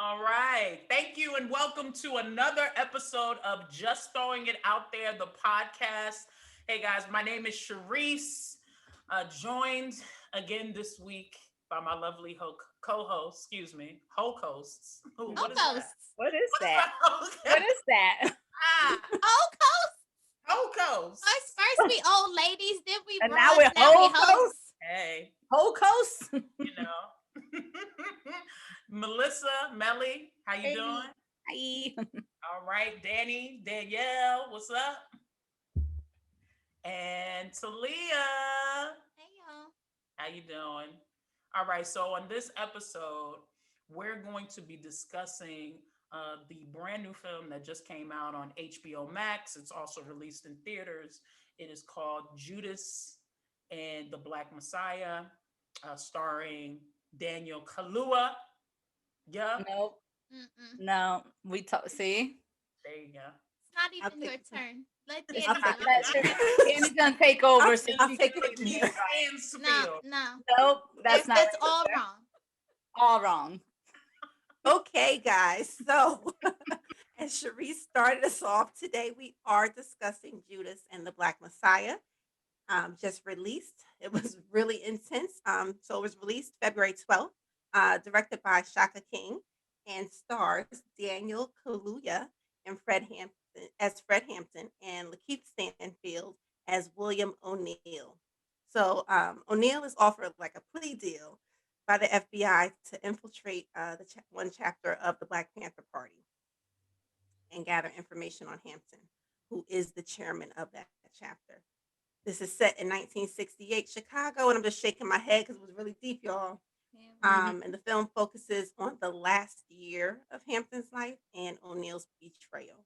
All right. Thank you and welcome to another episode of Just Throwing It Out There, the podcast. Hey guys, my name is Sharice, joined again this week by my lovely co-host, hosts. Ooh, what is that? Ho-Coasts. What is What is that? that? What is that? Ah, Ho-Coasts. co-hosts. First we old ladies, then we And now broads, we're now we whole coast. hosts. Hey, Whole coast. you know. Melissa, Melly, how you doing? Hey. Hi. All right, Danny, Danielle, what's up? And Talia, Hey y'all. how you doing? All right, so on this episode, we're going to be discussing the brand new film that just came out on HBO Max. It's also released in theaters. It is called Judas and the Black Messiah, starring Daniel Kaluuya. Yeah, Nope. Mm-mm. No. We talk. See, there you go. It's not I'll even take your it. turn. Let I'll Danny take do that's it. Danny's gonna take over. So I'll she take can it from Keep here. saying No, spiel. no. Nope. That's not It's right. all wrong. All wrong. Okay, guys. So, as Sharice started us off today, we are discussing Judas and the Black Messiah. Just released. It was really intense. So it was released February 12th. Directed by Shaka King, and stars Daniel Kaluuya and Fred Hampton, and Lakeith Stanfield as William O'Neill. So O'Neill is offered like a plea deal by the FBI to infiltrate one chapter of the Black Panther Party and gather information on Hampton, who is the chairman of that chapter. This is set in 1968 Chicago, and I'm just shaking my head because it was really deep, y'all. Yeah. And the film focuses on the last year of Hampton's life and O'Neill's betrayal.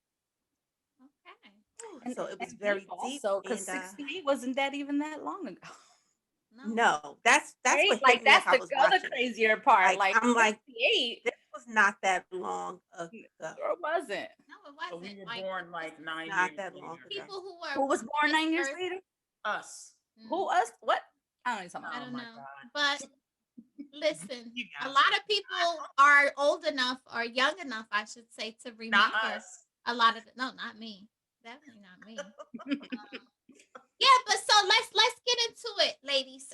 Okay. And, So it was and very deep deep. also, because And 68 wasn't that even that long ago, No. no, that's right? what hit Like me as that's I the was other watching it. crazier part. Like Like I'm like, 68, this was not that long ago. or wasn't. No, it So we wasn't. were Like born like 9 years Not that long later. ago. people who were Who was on born this 9 years earth. later? Us. Who us? What? I don't know I Oh don't my know. God. But listen, You a guys lot are of people are old enough or young enough, I should say, to not remember us. a lot of no, not me. Definitely not me. Yeah, but so let's get into it, ladies.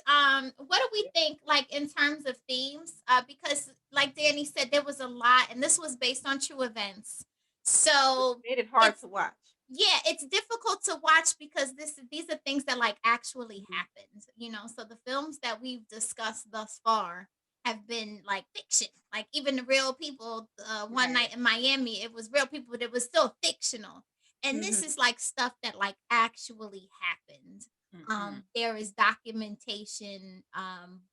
What do we think like in terms of themes? Because like Danny said, there was a lot, and this was based on true events. So Made it hard it's to watch. yeah, it's difficult to watch because these are things that like actually happened, So the films that we've discussed thus far have been like fiction. Like even the real people, one Right. night in Miami, it was real people, but it was still fictional. And this Mhm. is like stuff that like actually happened. Mhm. There is documentation,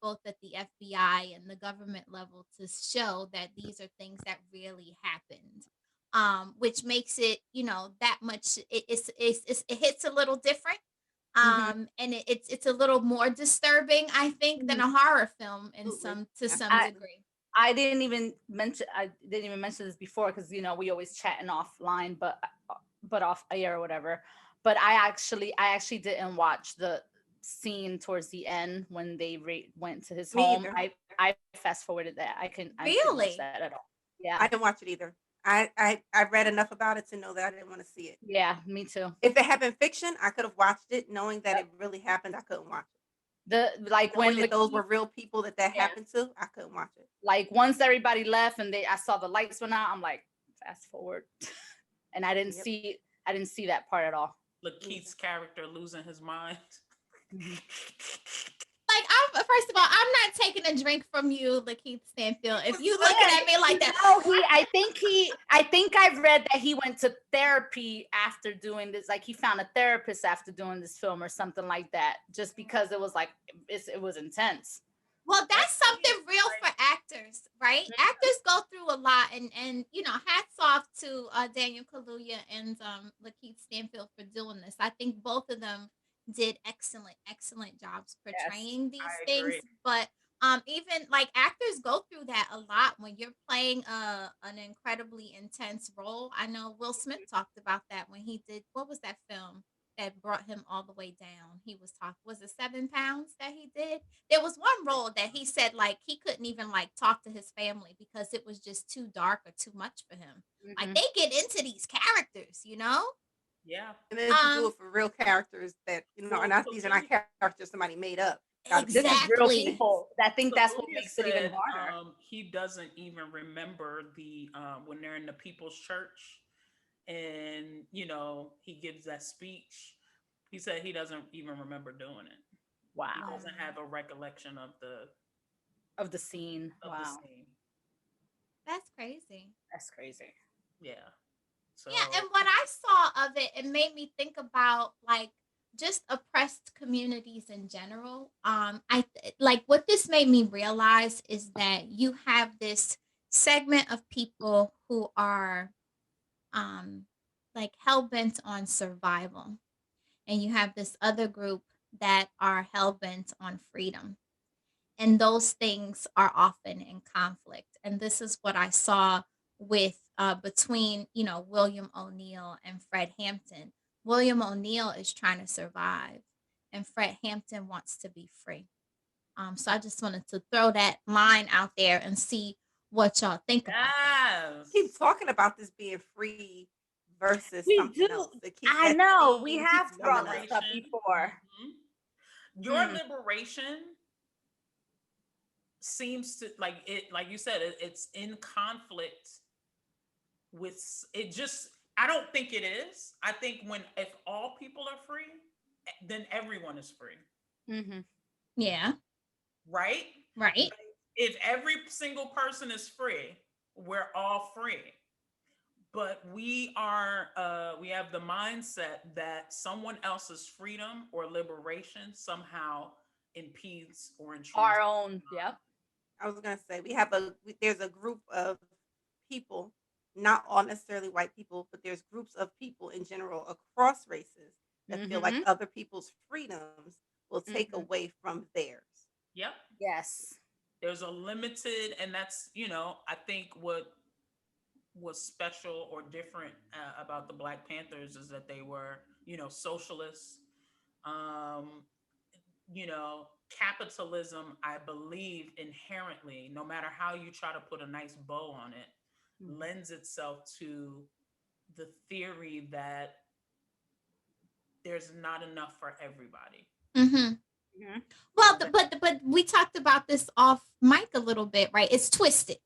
both at the FBI and the government level to show that these are things that really happened, which makes it, that much it hits a little different. Mhm. And it's a little more disturbing, I think, than Mhm. a horror film in Absolutely. some I Absolutely. degree. I didn't even mention this before because we always chatting offline, but off air or whatever. But I actually didn't watch the scene towards the end when they went to his Me home. either. I fast forwarded that. I couldn't watch that Really? at all. Yeah, I didn't watch it either. I read enough about it to know that I didn't want to see it. yeah, me too. If it had been fiction, I could have watched it. Knowing that Yep. it really happened, I couldn't watch it. The like Knowing when that those Lakeith, were real people that yeah, happened to, I couldn't watch it. like once everybody left and I saw the lights went out. I'm like, fast forward, and Yep. I didn't see that part at all. Me Lakeith's character losing his mind. Mhm. Like, I'm first of all, I'm not taking a drink from you, Lakeith Stanfield. If you looking Yeah, at me like that, no, I think I read that he went to therapy after doing this. Like he found a therapist after doing this film or something like that, just because it was like it was intense. well, That's that's something real like for actors, right? Actors go through a lot, and hats off to Daniel Kaluuya and Lakeith Stanfield for doing this. I think both of them did excellent jobs Yes. portraying these I things. agree. But even like actors go through that a lot when you're playing an incredibly intense role. I know Will Smith talked about that when he did what was that film? that brought him all the way down. He was talking, was it 7 pounds that he did? There was one role that he said like he couldn't even like talk to his family because it was just too dark or too much for him. Like they get into these characters, you know? Yeah. And then to do Um, it for real characters that are Well, not, these are not Salute, characters somebody made up. Gotta be This is real exactly. people. I think that's what Saludia makes it even said harder. he doesn't even remember the when they're in the People's Church, and he gives that speech. He said he doesn't even remember doing it. He Wow. doesn't have a recollection of the Of the scene. of the Wow. scene. That's crazy. That's crazy. Yeah. So Yeah, and what I saw of it, it made me think about like just oppressed communities in general. Like what this made me realize is that you have this segment of people who are um like hell bent on survival, and you have this other group that are hell bent on freedom. And those things are often in conflict. And this is what I saw with between William O'Neill and Fred Hampton. William O'Neill is trying to survive, and Fred Hampton wants to be free. So I just wanted to throw that line out there and see what y'all think about that. yes. keep talking about this being free versus We something do. else. It keeps, I that know. We theme have keeps coming brought up. this up before. Mhm. Your Hmm. liberation seems to like you said, it's in conflict with it. Just I don't think it is. I think if all people are free, then everyone is free, Hmm. Yeah, right? right. If every single person is free, we're all free. But we have the mindset that someone else's freedom or liberation somehow impedes or intrudes. Our own. Yep. I was gonna say there's a group of people, not all necessarily white people, but there's groups of people in general across races that feel like Hmm. other people's freedoms will take Hmm. away from theirs. Yep. Yes. There's a limited, and that's, I think what was special or different about the Black Panthers is that they were, socialists. Um, Capitalism, I believe inherently, no matter how you try to put a nice bow on it, lends itself to the theory that there's not enough for everybody. Mm-hmm. Hmm. Well, but we talked about this off mic a little bit, right? It's twisted,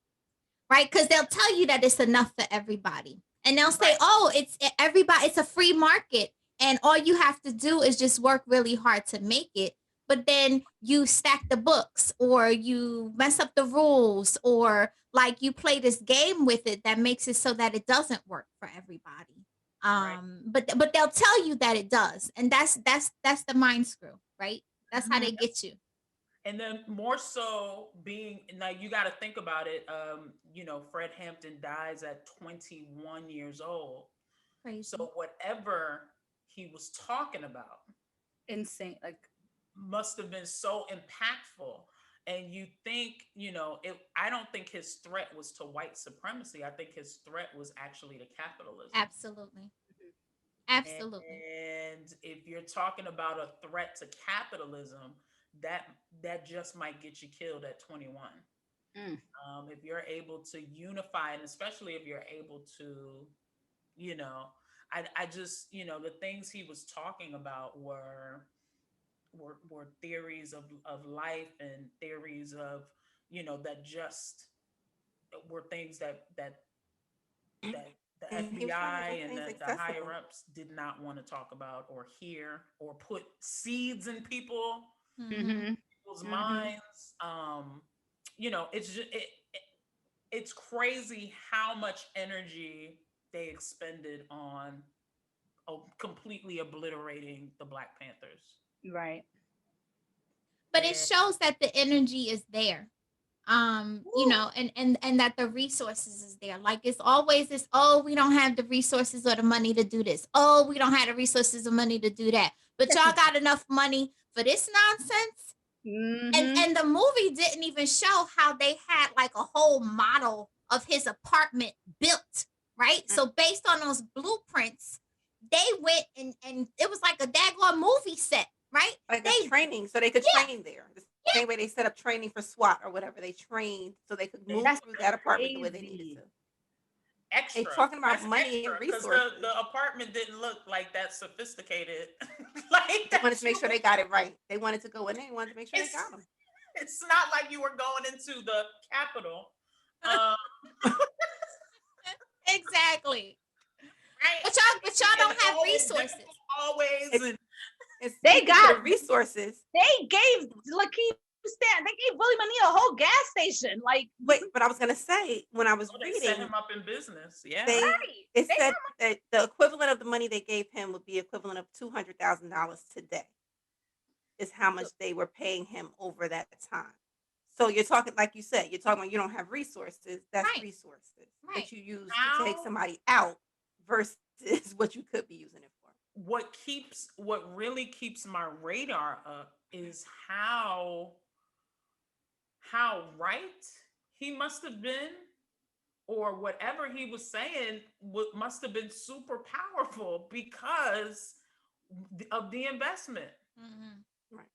right? Because they'll tell you that it's enough for everybody, and they'll say, Right. "Oh, it's everybody. It's a free market, and all you have to do is just work really hard to make it." But then you stack the books, or you mess up the rules, or like you play this game with it that makes it so that it doesn't work for everybody. Right. But they'll tell you that it does, and that's the mind screw, right? That's how Mhm. they get you. And then more so being now, you got to think about it. Fred Hampton dies at 21 years old. Crazy. So whatever he was talking about Insane. Like, must have been so impactful. And you think, I don't think his threat was to white supremacy. I think his threat was actually to capitalism. Absolutely. Absolutely. And if you're talking about a threat to capitalism, that just might get you killed at 21. mm. If you're able to unify, and especially if you're able to, you know, I just, the things he was talking about were theories of life and theories of, that just were things that the And he was trying to FBI make and things the higher accessible. ups did not want to talk about or hear or put seeds in people's Mm-hmm. Mhm. minds. It's just it's crazy how much energy they expended on completely obliterating the Black Panthers. Right. But it And shows that the energy is there. And that the resources is there. Like it's always this, oh, we don't have the resources or the money to do this. Oh, we don't have the resources or money to do that. But y'all got enough money for this nonsense. And Hmm. and the movie didn't even show how they had like a whole model of his apartment built, right? So based on those blueprints, they went and it was like a daggone movie set, right? Like They a training, so they could yeah, train there. The yeah. same way they set up training for SWAT or whatever. They trained so they could move That's through that apartment the way they needed crazy. to. They Extra. talking about That's money extra and because resources. the apartment didn't look like that sophisticated. Like They wanted that to make you sure they got it right. They wanted to go in there and wanted to make sure they it's got them. it's not like you were going into the Capitol. Um, exactly. right? But y'all And don't have all these resources. different hallways It's, and and They speaking to got the resources. they gave Lakeith Stan, they gave Willie Manila a whole gas station. Like, Wait, but I was gonna say when I was oh, they set reading, him up in business. Yeah. they right. it They said that the equivalent of the money they gave him would be equivalent of $200,000 today. Is how much they were paying him over that time. So you're talking, like you said, you're talking about you don't have resources. That's Right. resources Right. that you use to take How somebody out versus what you could be using it for. what really keeps my radar up is how right he must have been, or whatever he was saying must have been super powerful because of the investment. Mhm. Right.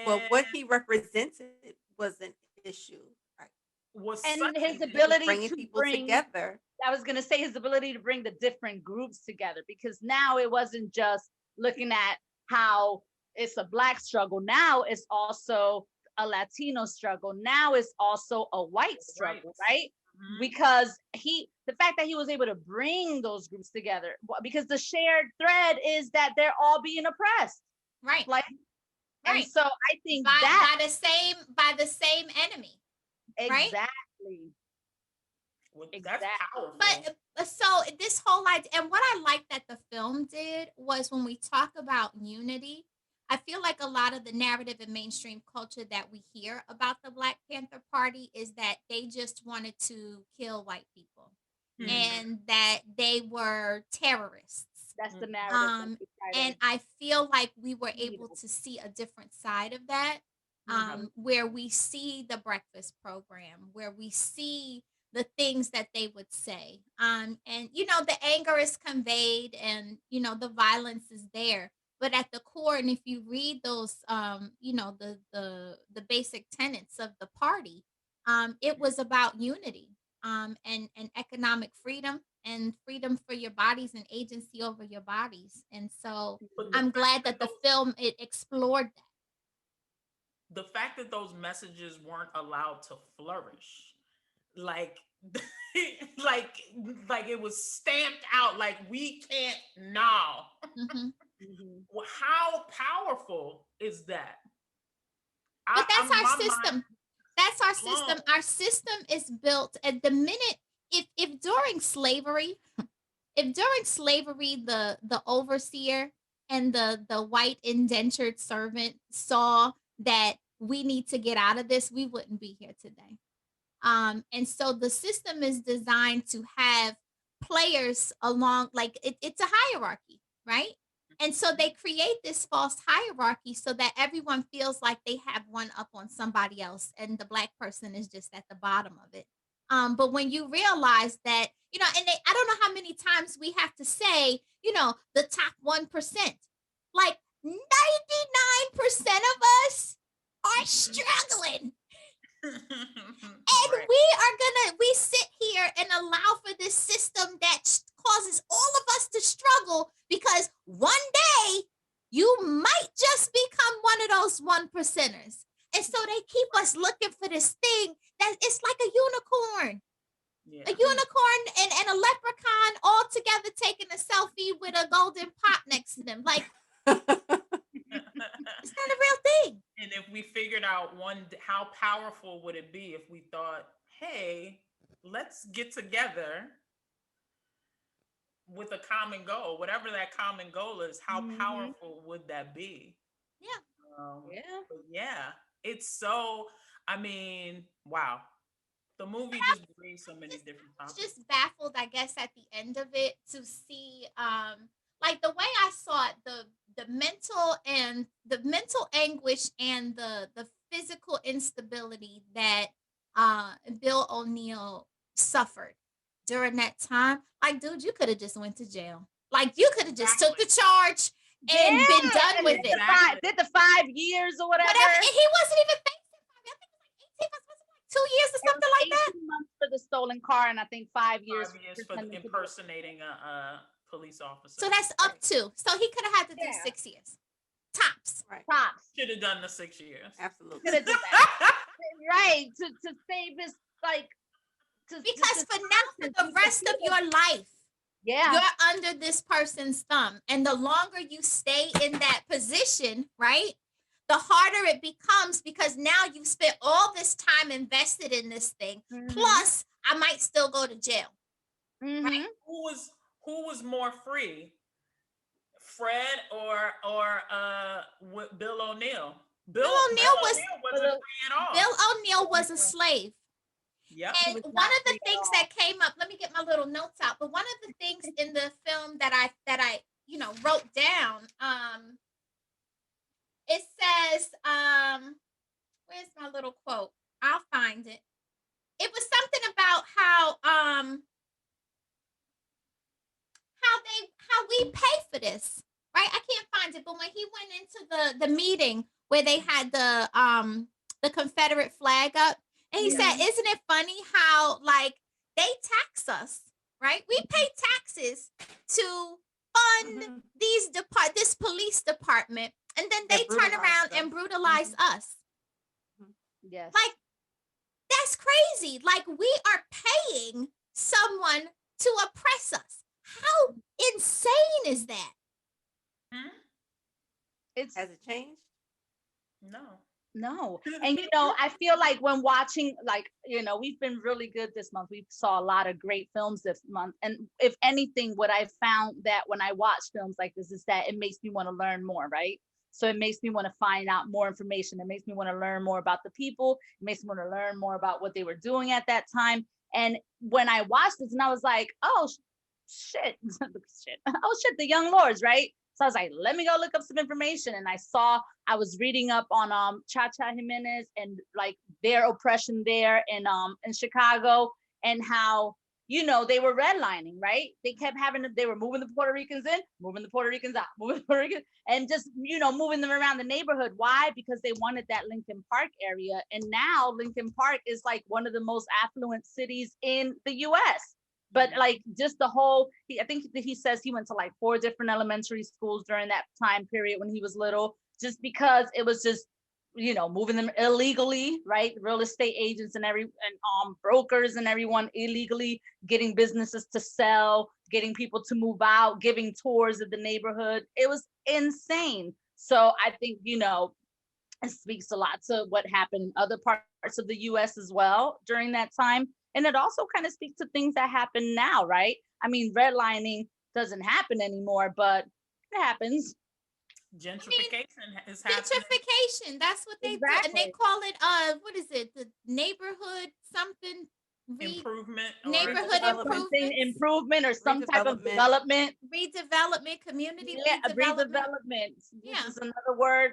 Well, And what he represented was an issue. Right. was such and his an He was issue. ability bringing to people bring, together. I was going to say his ability to bring the different groups together, because now it wasn't just looking at how it's a Black struggle. Now it's also a Latino struggle. Now it's also a white struggle, Right. right? Mhm. Because the fact that he was able to bring those groups together, because the shared thread is that they're all being oppressed. Right. Like, and Right. so I think By that by the same enemy. Right. exactly, That's exactly. powerful. But so this whole idea, and what I like that the film did was when we talk about unity, I feel like a lot of the narrative in mainstream culture that we hear about the Black Panther Party is that they just wanted to kill white people Mhm. and that they were terrorists. That's the Mhm. narrative that they try And to I feel like we were feed able us. to see a different side of that, Mhm. where we see the breakfast program, where we see the things that they would say. And the anger is conveyed and the violence is there. But at the core, and if you read those the basic tenets of the party, it was about unity, and economic freedom and freedom for your bodies and agency over your bodies. And so But I'm glad that the film it explored that. the fact that those messages weren't allowed to flourish, like like like it was stamped out, like we can't now. Mhm. Mhm. How powerful is that? But that's I'm our my mind system. That's our blown. system. Our system is built at the minute. If during slavery, the overseer and the white indentured servant saw that we need to get out of this, we wouldn't be here today. And so the system is designed to have players along, like it's a hierarchy, right? And so they create this false hierarchy so that everyone feels like they have one up on somebody else, and the Black person is just at the bottom of it. But when you realize that, I don't know how many times we have to say, the top 1%, like 99% of us are struggling. And Right. we sit here and allow for this system that causes all of us to struggle because one day you might just become one of those 1%ers. And so they keep us looking for this thing that it's like a unicorn. Yeah. A unicorn and a leprechaun all together taking a selfie with a golden pot next to them. Like, it's not a real thing. And if we figured out how powerful would it be if we thought, hey, let's get together with a common goal, whatever that common goal is, how Mhm. powerful would that be? Yeah. Yeah. But yeah, it's so, I mean, wow. The movie just brings so many different I was topics. just baffled, I guess, at the end of it to see like the way I saw it, the mental anguish and the physical instability that Bill O'Neill suffered during that time. Like, dude, you could have just went to jail. Like you could have just took the charge and been done with it. Did the 5 years or whatever. And he wasn't even facing 5 years. I think it was like 18 months, was it like 2 years or something like that? 18 months for the stolen car, and I think 5 years, 5 years for impersonating a police officer. So that's up to. So he could have had to do 6 years. Tops. Right. tops. Should have done the 6 years. Absolutely. Could have done that. Right, to save his, like, Because for now, for the rest of your life, you're under this person's thumb. And the longer you stay in that position, right, the harder it becomes, because now you've spent all this time invested in this thing. Plus, I might still go to jail. Right? Who was more free, Fred or Bill O'Neill? Bill O'Neill wasn't free at all. Bill O'Neill was a slave. Yep. And one of the things that came up, let me get my little notes out, but one of the things in the film that I wrote down, it says, where's my little quote? I'll find it. It was something about how we pay for this, right? I can't find it, but when he went into the meeting where they had the Confederate flag up, and he said, "Isn't it funny how like they tax us, right? We pay taxes to fund this police department, and then they turn around and brutalize us." Yes. Like, that's crazy. Like, we are paying someone to oppress us. How insane is that? Has it changed? No. And I feel like when watching, like, we've been really good this month. We saw a lot of great films this month. And if anything, what I found that when I watch films like this is that it makes me want to learn more, right? So it makes me want to find out more information. It makes me want to learn more about the people. It makes me want to learn more about what they were doing at that time. And when I watched this, and I was like, oh, shit. Oh, shit, the Young Lords, right? So I was like, let me go look up some information. And I was reading up on Cha-Cha Jimenez and like their oppression there in Chicago, and how, they were redlining, right? They were moving the Puerto Ricans in, moving the Puerto Ricans out, moving the Puerto Ricans, and just, moving them around the neighborhood. Why? Because they wanted that Lincoln Park area. And now Lincoln Park is like one of the most affluent cities in the US. But like just the whole, I think he says he went to like 4 different elementary schools during that time period when he was little, just because it was just, moving them illegally, right? Real estate agents and brokers and everyone illegally getting businesses to sell, getting people to move out, giving tours of the neighborhood. It was insane. So I think, it speaks a lot to what happened in other parts of the US as well during that time. And it also kind of speaks to things that happen now, right? I mean, redlining doesn't happen anymore, but it happens. Gentrification is happening. Gentrification, that's what they do. And they call it, what is it? The neighborhood something? Improvement. Neighborhood improvement or some type of development. Redevelopment, community redevelopment. Yeah. This is another word.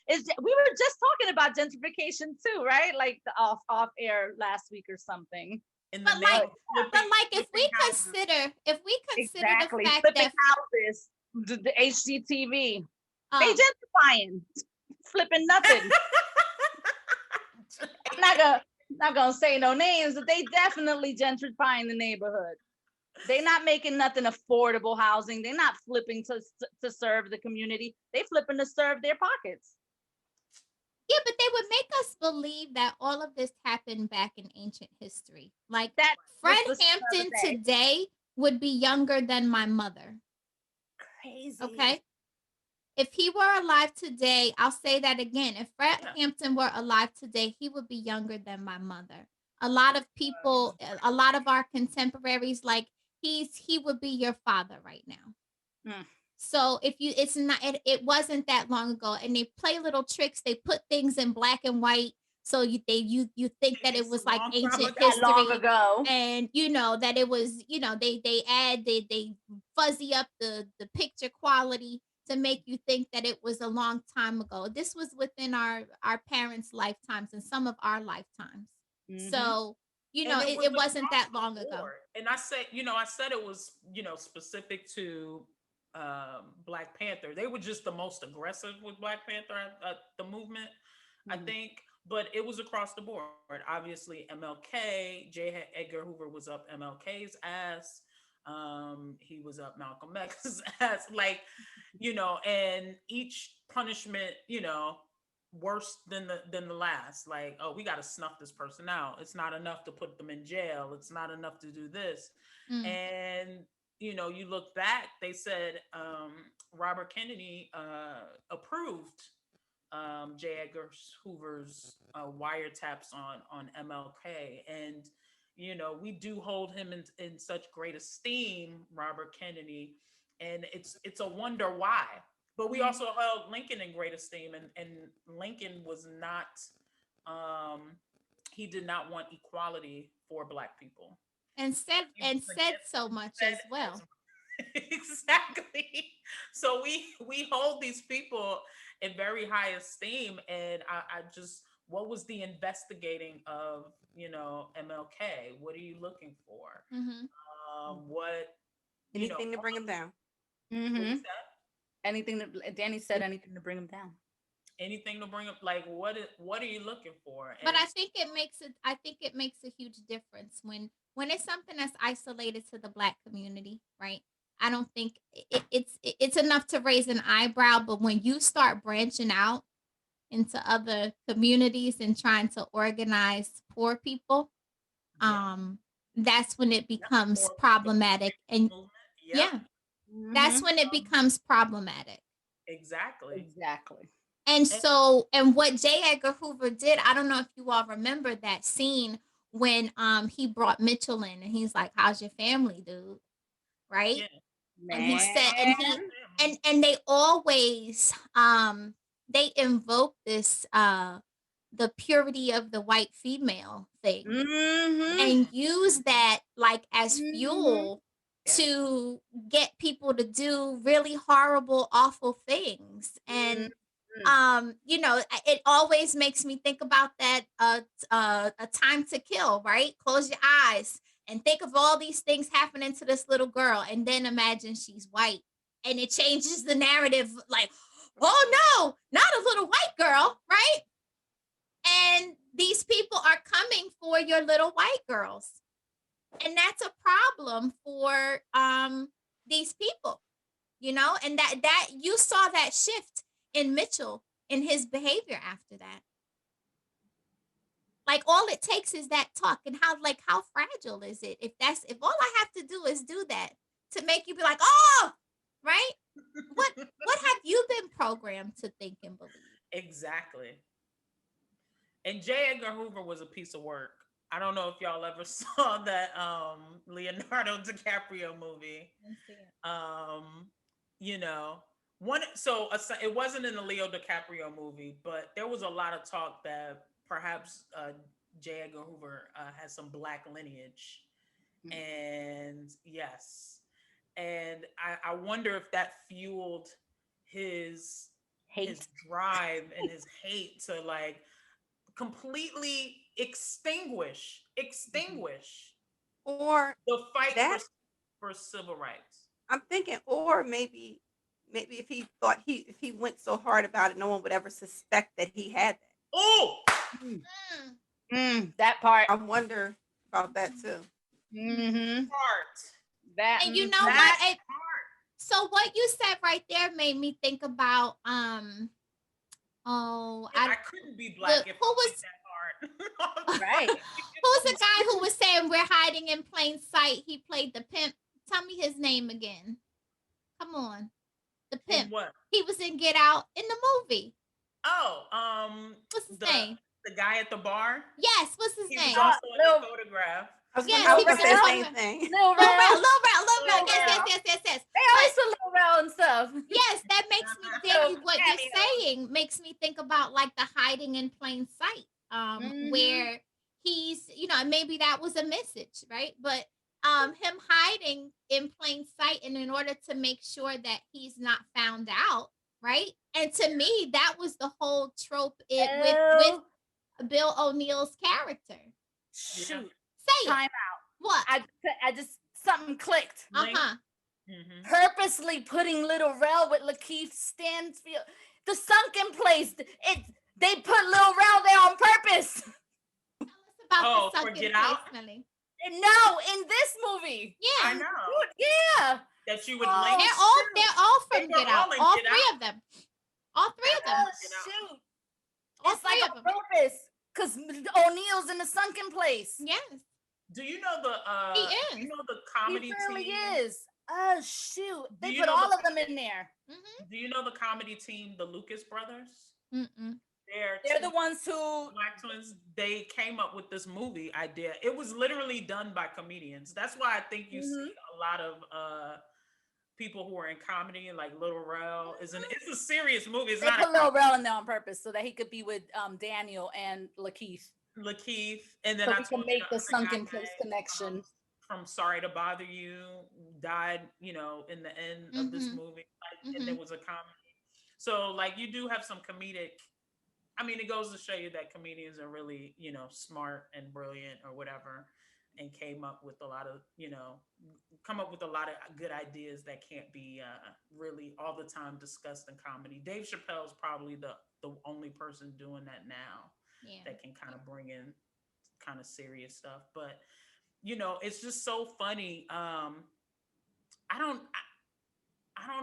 We were just talking about gentrification too, right? Like the off air last week or something. But if we consider exactly. the fact Flipping that houses, the HGTV, they gentrifying, flipping nothing. I'm not gonna say no names, but they definitely gentrifying the neighborhood. They're not making nothing affordable housing. They're not flipping to serve the community. They flipping to serve their pockets. Yeah, but they would make us believe that all of this happened back in ancient history. Like that Fred Hampton today would be younger than my mother. Crazy. Okay. If he were alive today, I'll say that again. If Fred Hampton were alive today, he would be younger than my mother. A lot of people, a lot of our contemporaries, like he would be your father right now. So it wasn't that long ago, and they play little tricks. They put things in black and white, so you think that it was like ancient history long ago, and that it was they fuzzy up the picture quality to make you think that it was a long time ago. This was within our parents' lifetimes and some of our lifetimes. So it wasn't that long ago. And I said it was specific to Black Panther. They were just the most aggressive with Black Panther, the movement, I Mhm. think. But it was across the board. Obviously, MLK, J. Edgar Hoover was up MLK's ass. He was up Malcolm X's ass. Like, and each punishment, worse than the last. Like, oh, we got to snuff this person out. It's not enough to put them in jail. It's not enough to do this. Mm. And you look back, they said Robert Kennedy approved J. Edgar Hoover's wiretaps on MLK, and we do hold him in such great esteem, Robert Kennedy, and it's a wonder why. But we also held Lincoln in great esteem, and Lincoln was not. Um, he did not want equality for Black people. And said He was against so much said as well. exactly. So we hold these people in very high esteem, and I just, what was the investigating of MLK? What are you looking for? Mm-hmm. What Anything to bring him down. what was Mhm. that? Anything that Danny said, anything to bring him down. Anything to bring up? Like what are you looking for? But I And think it makes it. I think it makes a huge difference when it's something that's isolated to the Black community, right? I don't think it's enough to raise an eyebrow, but when you start branching out into other communities and trying to organize poor people, yeah, um, that's when it yep, becomes more the problematic. And movement. Yep, yeah, that's Mhm. when it becomes problematic. exactly. Exactly. And And so, and what J. Edgar Hoover did, I don't know if you all remember that scene when he brought Mitchell in and he's like, "How's your family, dude?" Right? yeah, And he what said, about and Man. he your family? and they always they invoke this the purity of the white female thing Mhm. and use that like as Mhm. fuel Yeah. to get people to do really horrible awful things. And Mhm. it always makes me think about that a time to kill, right? Close your eyes and think of all these things happening to this little girl and then imagine she's white, and it changes the narrative, like, oh no, not a little white girl, right? And these people are coming for your little white girls, and that's a problem for these people, and that you saw that shift in Mitchell in his behavior after that. Like, all it takes is that talk, and how fragile is it if all I have to do is do that to make you be like, oh, right? What have you been programmed to think and believe? Exactly. And J. Edgar Hoover was a piece of work. I don't know if y'all ever saw that Leonardo DiCaprio movie. Let's see it. Um, you know, it wasn't in the Leo DiCaprio movie, but there was a lot of talk that perhaps J. Edgar Hoover has some black lineage. Mhm. And yes. And I wonder if that fueled his Hate. drive and his hate to like completely Mhm. extinguish Or the fight that for civil rights. I'm thinking, or maybe if he went so hard about it, no one would ever suspect that he had that. Oh, Mm. Mm. That part. I wonder about that too. Mhm. part. That. And you Mhm. know what? That And part. so what you said right there made me think about oh, And I couldn't be the black if who I was went that hard. Right. who's the guy who was saying we're hiding in plain sight? He played the pimp. Tell me his name again. Come on. The In pimp. what? He was in Get Out in the movie. Oh, What's his the name? the guy at the bar. Yes, what's his He was name? also in the Lil, photograph. Yes, I he was was gonna in say the the same photograph. thing. Lil Lil Rel, Rel. Lil Rel, Lil Rel. Lil Yes, yes, Rel. yes, yes, yes. They always But put Lil Rel and stuff. yes, that makes me Little think what you're cameos. saying makes me think about like the hiding in plain sight. Mhm. Where he's, maybe that was a message, right? But him hiding in plain sight, and in order to make sure that he's not found out, right? And to me, that was the whole trope it with Oh, Bill O'Neill's character. Yeah. shoot. Say it. Time. What? I just something clicked. Uh Link. huh. Mm-hmm. purposely putting Little Rel with Lakeith Stanfield. The sunken place. They put Little Rel there on purpose. Tell us about Oh, the for sunken Get place, Out? Millie. No, in this movie. I Yeah, know Dude, yeah. that you would Oh, link. they're all They from were Get Out. all in All Get three Out. of them. All three of them. Oh, Get Out. shoot. All It's like three on of them. purpose. Because O'Neill's in the sunken place. Yes, Do you know the he you is. know the He comedy really team? is. Oh, shoot. Do They you put know all the of them in there. Mm-hmm. Do you know the comedy team, the Lucas brothers? Mm-mm. They're Two the ones who. black twins. They came up with this movie idea. It was literally done by comedians. That's why I think you see a lot of people who are in comedy, like Little Rel. It's a serious movie. It's They not put a Lil Rel in there on purpose so that he could be with Daniel and Lakeith. Lakeith, and then So I we told can you make the other sunken guy place connection. from Sorry to Bother You died, in the end of this Mhm. movie, and there Mhm. was a comedy. So like you do have some comedic. I mean, it goes to show you that comedians are really, smart and brilliant or whatever, and came up with a lot of, come up with a lot of good ideas that can't be really all the time discussed in comedy. Dave Chappelle's probably the only person doing that now Yeah. that can kind of bring in kind of serious stuff. But it's just so funny. I don't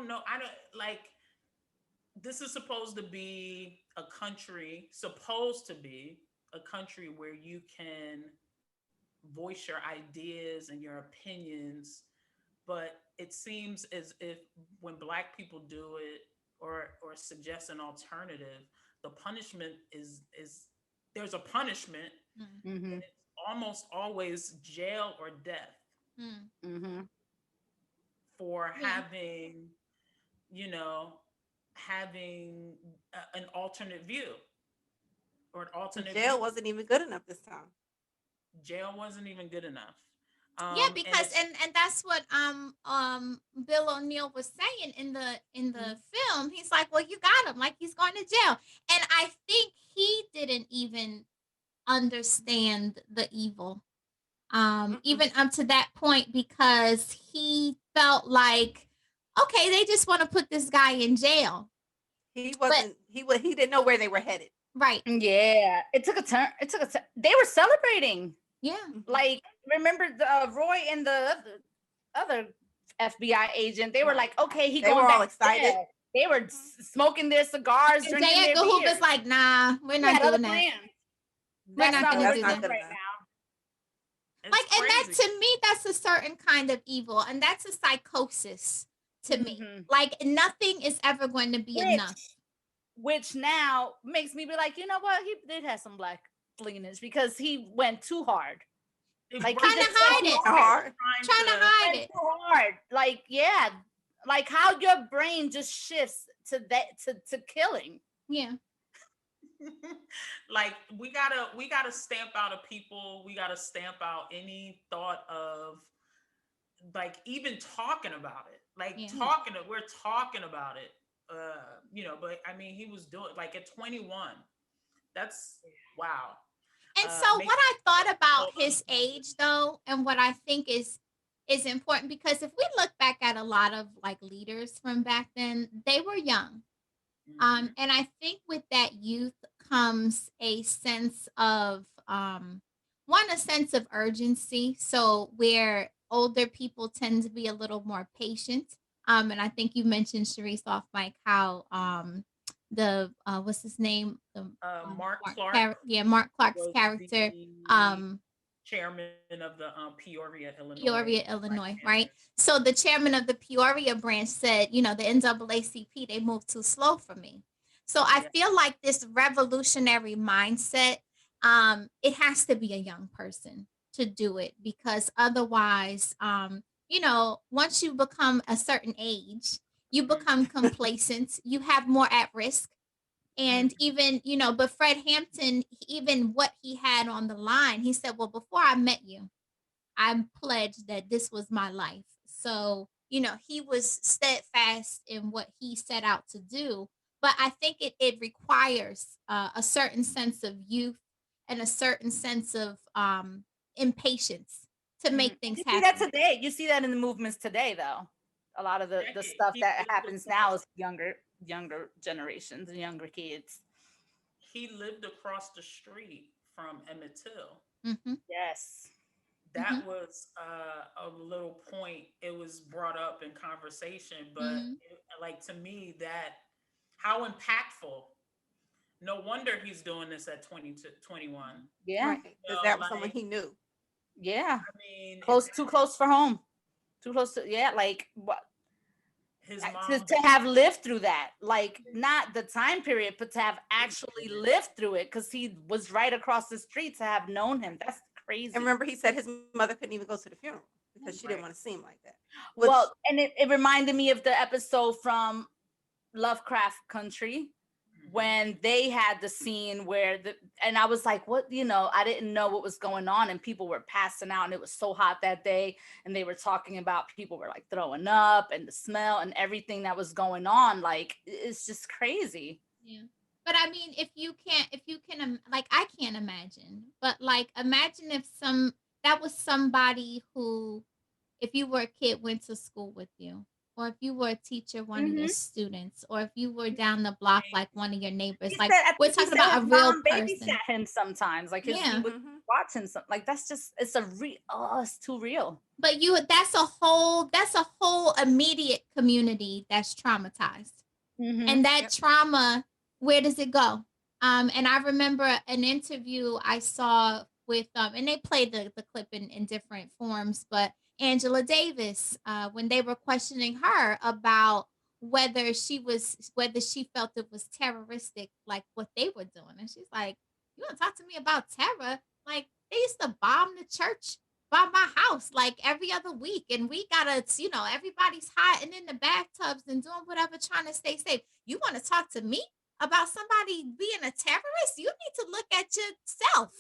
know. I don't like. This is supposed to be a country where you can voice your ideas and your opinions, but it seems as if when black people do it or suggest an alternative, the punishment is there's a punishment, Mm. Mm-hmm. and it's almost always jail or death Mm. Mm-hmm. for Yeah. you know having an alternate view or an alternate Jail view. wasn't even good enough this time. Jail wasn't even good enough. Yeah, And because it's and that's what Bill O'Neill was saying in the film. He's like, well, you got him, like he's going to jail, and I think he didn't even understand the evil, Mm-mm. even up to that point, because he felt like, okay, they just want to put this guy in jail, He but wasn't. He didn't know where they were headed. right, Yeah, it took a turn. They were celebrating. yeah, Like, remember Roy and the other FBI agent? They were Right. like, "Okay, he They going were all back to excited. jail." They were smoking their cigars, and drinking J. their Edgar beers. Hoover's like, nah, we're He not had other doing that. plans. We're That's not not gonna what That's do we're not that. doing good right enough. now. it's Like, and that crazy. to me, that's a certain kind of evil, and that's a psychosis to me. Mhm. Like, nothing is ever going to be enough. Which now makes me be like, you know what? He did have some black lineage because he went too hard. Like, Trying he to did hide too it. hard. Trying to hide Went it. too hard. Like, yeah, like how your brain just shifts to that to killing. Yeah. Like we gotta stamp out a people. We gotta stamp out any thought of like even talking about it. Like Yeah. we're talking about it. But I mean, he was doing like at 21. That's wow. And so Makes what I thought so about his uncomfortable. age though, and what I think is important, because if we look back at a lot of like leaders from back then, they were young. Mhm. And I think with that youth comes a sense of a sense of urgency. So where older people tend to be a little more patient. And I think you mentioned, Sharice, off mic, how the what's his name? The Mark Clark Mark Clark's was character, the chairman of the Peoria, Peoria, Black Illinois, right? Panthers. So the chairman of the Peoria branch said, the NAACP, they moved too slow for me. So I Yeah. feel like this revolutionary mindset, it has to be a young person to do it, because otherwise, once you become a certain age, you become complacent, you have more at risk. And even, but Fred Hampton, even what he had on the line, he said, well, before I met you, I pledged that this was my life. So, he was steadfast in what he set out to do. But I think it requires a certain sense of youth and a certain sense of impatience to make things You see that happen. today. You see that in the movements today, though. A lot of the Decade. stuff He that lived happens now across is younger generations and younger kids. he lived across the street from Emmett Till. Mm-hmm. Yes. Mm-hmm. That was a little point. It was brought up in conversation, but Mm-hmm. like to me, that how impactful. No wonder he's doing this at 20 to 21. Yeah. Right. Because No, that was someone like he knew. Yeah. I mean, Close, too close for home. Too close to, yeah, like what, his to, mom. to have lived through that, like not the time period, but to have actually lived through it, because he was right across the street, to have known him. That's And crazy. remember, he said his mother couldn't even go to the funeral because she didn't Right. want to seem like that. Which, Well, and it reminded me of the episode from Lovecraft Country Mhm. when they had the scene where and I was like, what, I didn't know what was going on, and people were passing out, and it was so hot that day, and they were talking about people were like throwing up, and the smell and everything that was going on. Like, it's just crazy. Yeah. But I mean, if you can, like, I can't imagine, but like, imagine if that was somebody who, if you were a kid, went to school with you, or if you were a teacher, one of your Hmm. students, or if you were down the block, like one of your neighbors. He Like, said, I we're think he talking said about his a real mom person. babysat him sometimes. Like he Yeah. was Mhm. watching something. Like, that's just, it's a it's too real. But that's a whole immediate community that's traumatized. Mm-hmm. And that Yep. trauma, where does it go? And I remember an interview I saw with and they played the clip in different forms, but Angela Davis, when they were questioning her about whether she felt it was terroristic, like what they were doing. And she's like, you want to talk to me about terror? Like, they used to bomb the church by my house like every other week, and we gotta, everybody's hiding in the bathtubs and doing whatever, trying to stay safe. You want to talk to me about somebody being a terrorist? You need to look at yourself.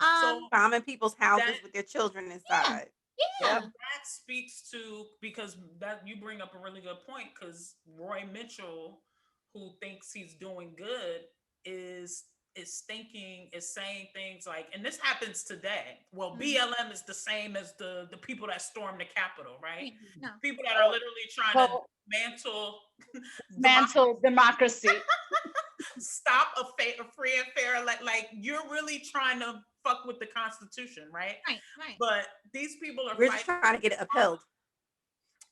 So Bombing people's houses that with their children Yeah, inside. yeah. that speaks to, because that you bring up a really good point, because Roy Mitchell, who thinks he's doing good, is saying things like, and this happens today. Well, Mhm. BLM is the same as the people that stormed the Capitol, right? Yeah, no. People that are literally trying to So, mantle dismantle democracy. stop a free and fair, like you're really trying to fuck with the Constitution, right? Right, right. But these people are We're just fighting. trying to get it upheld.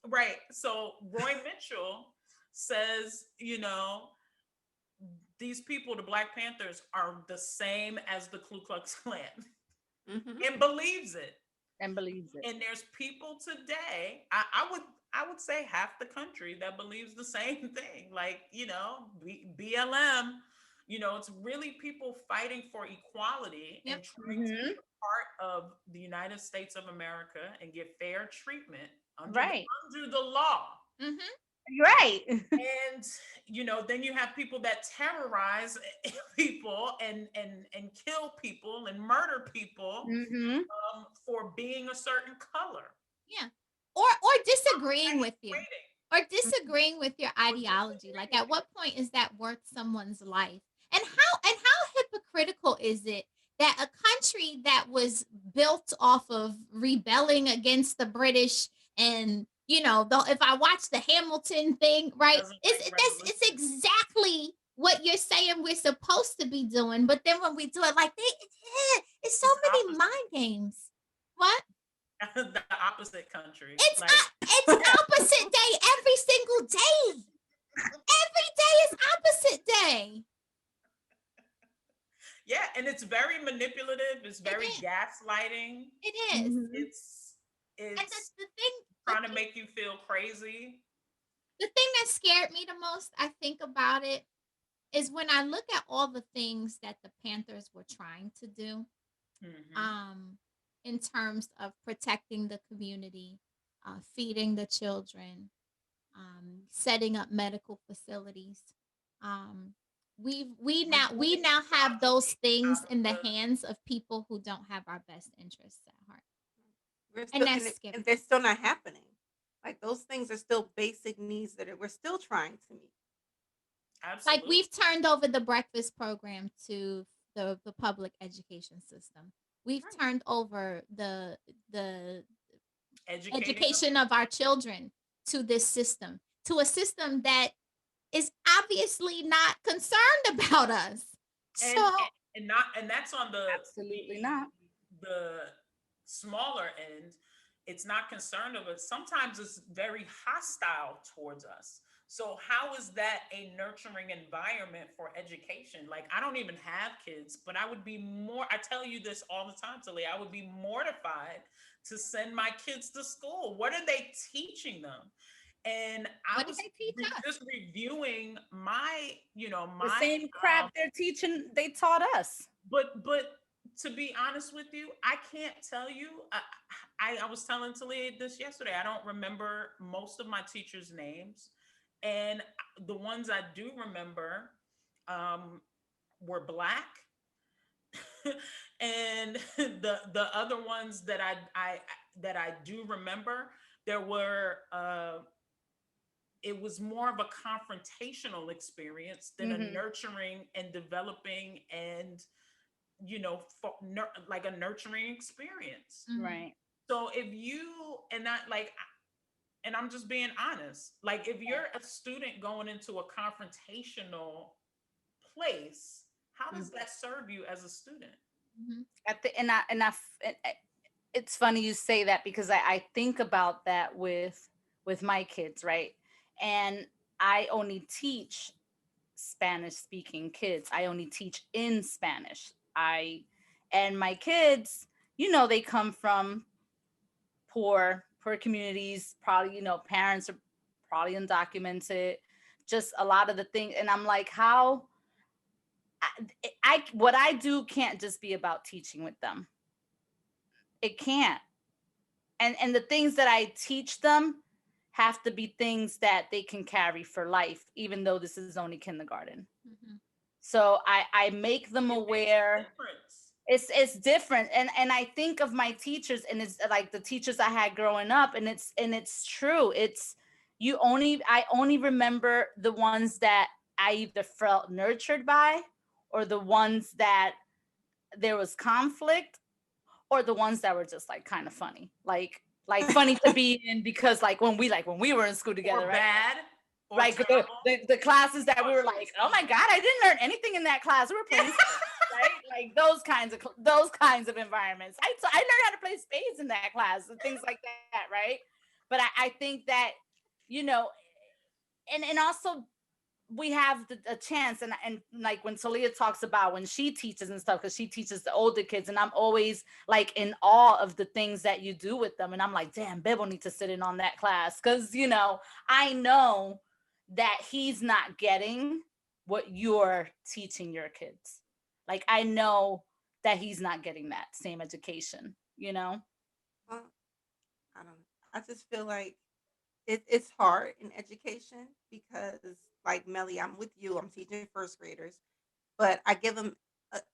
Right. So Roy Mitchell says, these people, the Black Panthers, are the same as the Ku Klux Klan, Mhm. and believes it. And believes it. And there's people today, I would say half the country, that believes the same thing. Like, BLM, it's really people fighting for equality Yep. and trying to Hmm. be a part of the United States of America and get fair treatment Right. under the law. Mm-hmm. Right. And then you have people that terrorize people and kill people and murder people Hmm. for being a certain color. Yeah. Or disagreeing with you. Equating. Or disagreeing with your ideology. Like, at what point is that worth someone's life? And how hypocritical is it that a country that was built off of rebelling against the British, and if I watch the Hamilton thing, right, Doesn't like it's exactly what you're saying we're supposed to be doing, but then when we do it, like, it's so It's many opposite. mind games. What? The opposite country. It's Like, it's opposite day every single day. Every day is opposite day. yeah, and it's very manipulative. It's very is. gaslighting. It is. Mhm. It's And it's the thing, trying to make you feel crazy. the thing that scared me the most, I think about it, is when I look at all the things that the Panthers were trying to do, Mhm. in terms of protecting the community, feeding the children, setting up medical facilities. Um, we now have those things in the hands of people who don't have our best interests at heart, We're still, and that's scary. and they're still not happening. Like, those things are still basic needs that we're still trying to meet. Absolutely. Like, we've turned over the breakfast program to the public education system. We've Right. turned over the Educating education of our children to this system, to a system that is obviously not concerned about us. and So and that's on Absolutely not. the smaller end. It's not concerned of us. Sometimes it's very hostile towards us. So how is that a nurturing environment for education? Like, I don't even have kids, but I would be more, I tell you this all the time, Talia, I would be mortified to send my kids to school. What are they teaching them? And I what did was they teach us? just reviewing my, The my same crap they're teaching, they taught us. but to be honest with you, I can't tell you. I was telling Talia this yesterday. I don't remember most of my teachers' names, and the ones I do remember were Black, and the other ones that I do remember, there were. It was more of a confrontational experience than a nurturing and developing and like a nurturing experience. Right. So if you and that like and I'm just being honest, like if you're a student going into a confrontational place, how does that serve you as a student? At the it's funny you say that because I think about that with my kids, right? And I only teach Spanish speaking kids. I only teach in Spanish. And my kids, they come from poor communities, probably, parents are probably undocumented, just a lot of the things. And I'm like, how what I do can't just be about teaching with them. It can't. And the things that I teach them have to be things that they can carry for life, even though this is only kindergarten. So I make them aware. It's different. And I think of my teachers, and it's like the teachers I had growing up, and it's true. I only remember the ones that I either felt nurtured by, or the ones that there was conflict, or the ones that were just like kind of funny, like funny to be in, because like when we were in school together, or right? Bad, or like the classes that we were like, oh my God, I didn't learn anything in that class. We were playing spades, right? Like those kinds of environments. I learned how to play spades in that class and things like that, right? But I think that, and also we have a chance, and like when Talia talks about when she teaches and stuff, because she teaches the older kids, and I'm always like in awe of the things that you do with them, and I'm like, damn, Bebo needs to sit in on that class, because I know that he's not getting what you're teaching your kids. Like I know that he's not getting that same education. Well, I don't. I just feel like it's hard in education because, like Melly, I'm with you. I'm teaching first graders, but I give them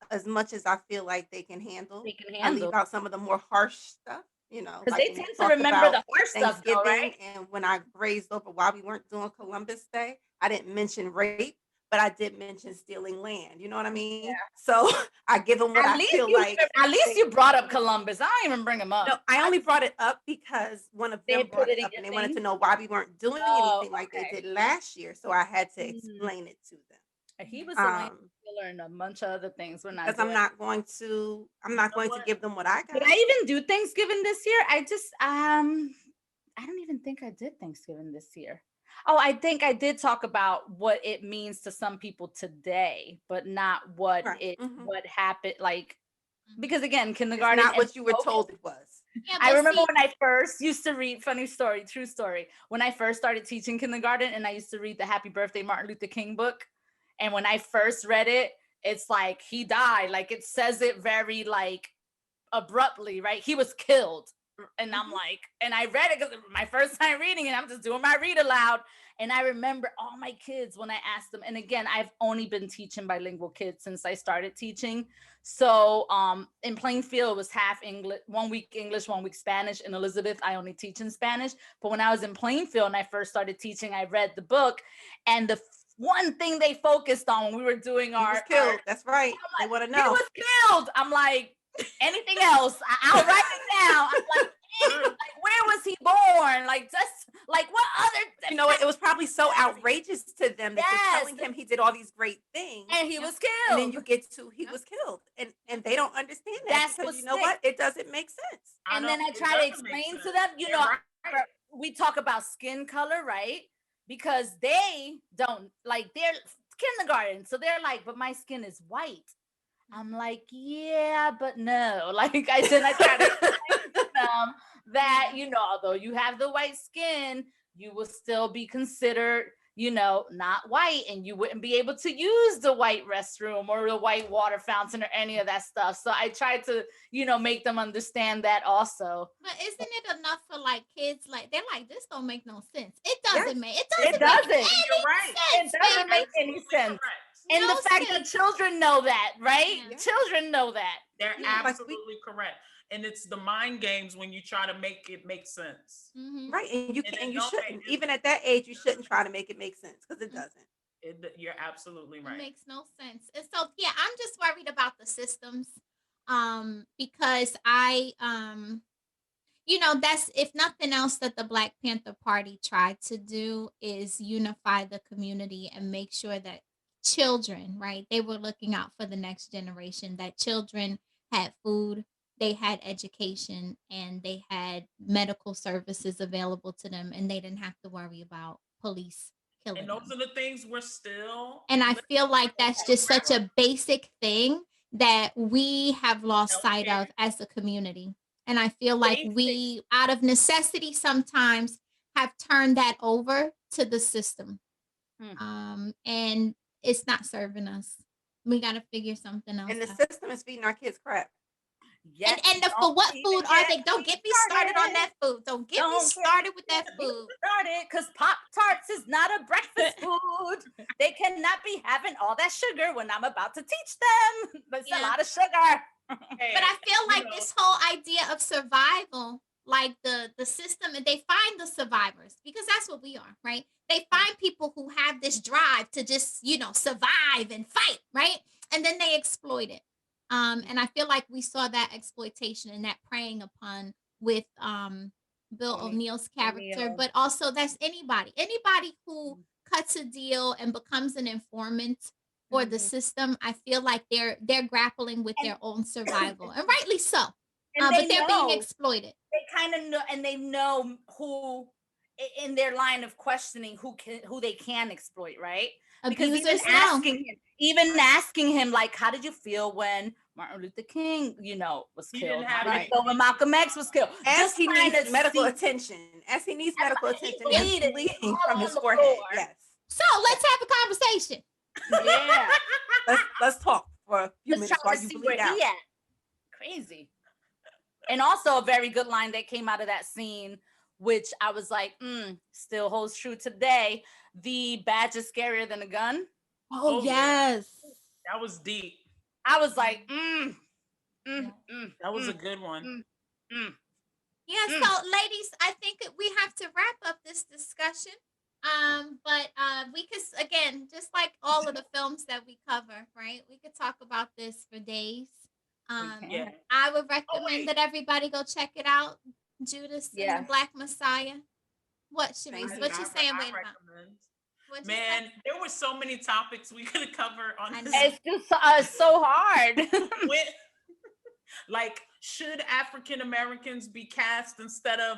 as much as I feel like they can handle. They can I leave handle, out some of the more harsh stuff, because like they when we tend to talked remember about the harsh stuff, though, Thanksgiving right? and when I grazed over why we weren't doing Columbus Day. I didn't mention rape, but I did mention stealing land. You know what I mean? So I give them what I feel like. At least you brought up Columbus. I don't even bring him up. No, I only brought it up because one of They them put brought it it in up your and they wanted thing? to know why we weren't doing Oh, anything like they okay. did last year. So I had to Mm. explain it to them. He was a land killer and a bunch of other things. We're not Because doing. I'm not going to give them what I got. Did I even do Thanksgiving this year? I just I don't even think I did Thanksgiving this year. Oh, I think I did talk about what it means to some people today, but not what Right. what happened, like, because again, It's kindergarten not and what you were told it was. Yeah, I but remember see, when I first used to read, funny story, true story. When I first started teaching kindergarten, and I used to read the Happy Birthday Martin Luther King book. And when I first read it, it's like he died. Like it says it very like abruptly, right? He was killed. And I'm like, and I read it because my first time reading it, I'm just doing my read aloud. And I remember all my kids when I asked them, and again, I've only been teaching bilingual kids since I started teaching. So in Plainfield, it was half English, 1 week English, 1 week Spanish. In Elizabeth, I only teach in Spanish. But when I was in Plainfield and I first started teaching, I read the book, and the one thing they focused on when we were doing He was killed. That's right. They want to know. He was killed. I'm like, anything else? I'll write it down. I'm like, where was he born? Like, just Like what other? You know what? It was probably so outrageous to them that you're telling Yes. him he did all these great things, And he was killed. and then you get to he was killed, and they don't understand that That's because what's you know sick. what? It doesn't make sense. And then I It try to doesn't make explain to sense. them, you You're know, right. we talk about skin color, right? Because they don't like they're kindergarten, so they're like, but my skin is white. I'm like, yeah, but no. Like I try to explain to them that, you know, although you have the white skin, you will still be considered, you know, not white, and you wouldn't be able to use the white restroom or the white water fountain or any of that stuff. So I try to, you know, make them understand that also. But isn't it enough for like kids? Like they're like, this don't make no sense. It Yes. doesn't make. It It doesn't make doesn't. any You're right. sense. It doesn't baby. make any Absolutely sense. correct. And No the fact that sense. children know that, right? Yeah. Children know that. They're Yeah. Like we- absolutely correct. And it's the mind games when you try to make it make sense. Mhm. Right, and you And can, and it you don't shouldn't. make- Even at that age, you shouldn't try to make it make sense because it doesn't. You're absolutely It right. makes no sense. And so yeah, I'm just worried about the systems. Because you know, that's if nothing else that the Black Panther Party tried to do is unify the community and make sure that children, right? They were looking out for the next generation, that children had food, they had education, and they had medical services available to them, and they didn't have to worry about police killing And them. those are the things we're still. And I feel like that's just such a basic thing that we have lost sight of as a community. And I feel like we, out of necessity, sometimes have turned that over to the system. And it's not serving us. We got to figure something else And the out. system is feeding our kids crap. Yes, For what even food are get they? Don't me get me started on that food. Don't get me Don't get started with that me food. started, because Pop-Tarts is not a breakfast food. They cannot be having all that sugar when I'm about to teach them. That's Yeah. a lot of sugar. But I feel like this whole idea of survival, like the system, and they find the survivors because that's what we are, right? They find people who have this drive to just, you know, survive and fight, right? And then they exploit it. And I feel like we saw that exploitation and that preying upon with Bill O'Neill's character, O'Neill. but also that's anybody who cuts a deal and becomes an informant for the system. I feel like they're grappling with their own survival, and rightly so. And But they're being know. exploited. They kind of know, and they know who in their line of questioning who they can exploit, right? Because Abusers know. even asking him, like, how did you feel when Martin Luther King, you know, was He killed? didn't How have did you any- feel when Malcolm X was killed? As Just he trying needs to medical see- attention, as he needs medical He's attention, bleeding. it's bleeding All from on his the forehead. floor. Yes. So let's have a conversation. Yeah. Let's talk for a few Just minutes trying while to you see bleed where out. he at. Crazy. And also a very good line that came out of that scene, which I was like, still holds true today. The badge is scarier than a gun. Oh, yeah. yes. That was deep. I was like, That was a good one. Yeah, so ladies, I think that we have to wrap up this discussion. But we could again, just like all of the films that we cover, right? We could talk about this for days. Yeah. I would recommend that everybody go check it out. Judas and Yeah. the Black Messiah. What, Sharice? Thank What you. you saying? Wait about? recommend. What'd you Man, say? there were so many topics we could cover on I this. know. it's just so hard. When- like, should African Americans be cast instead of,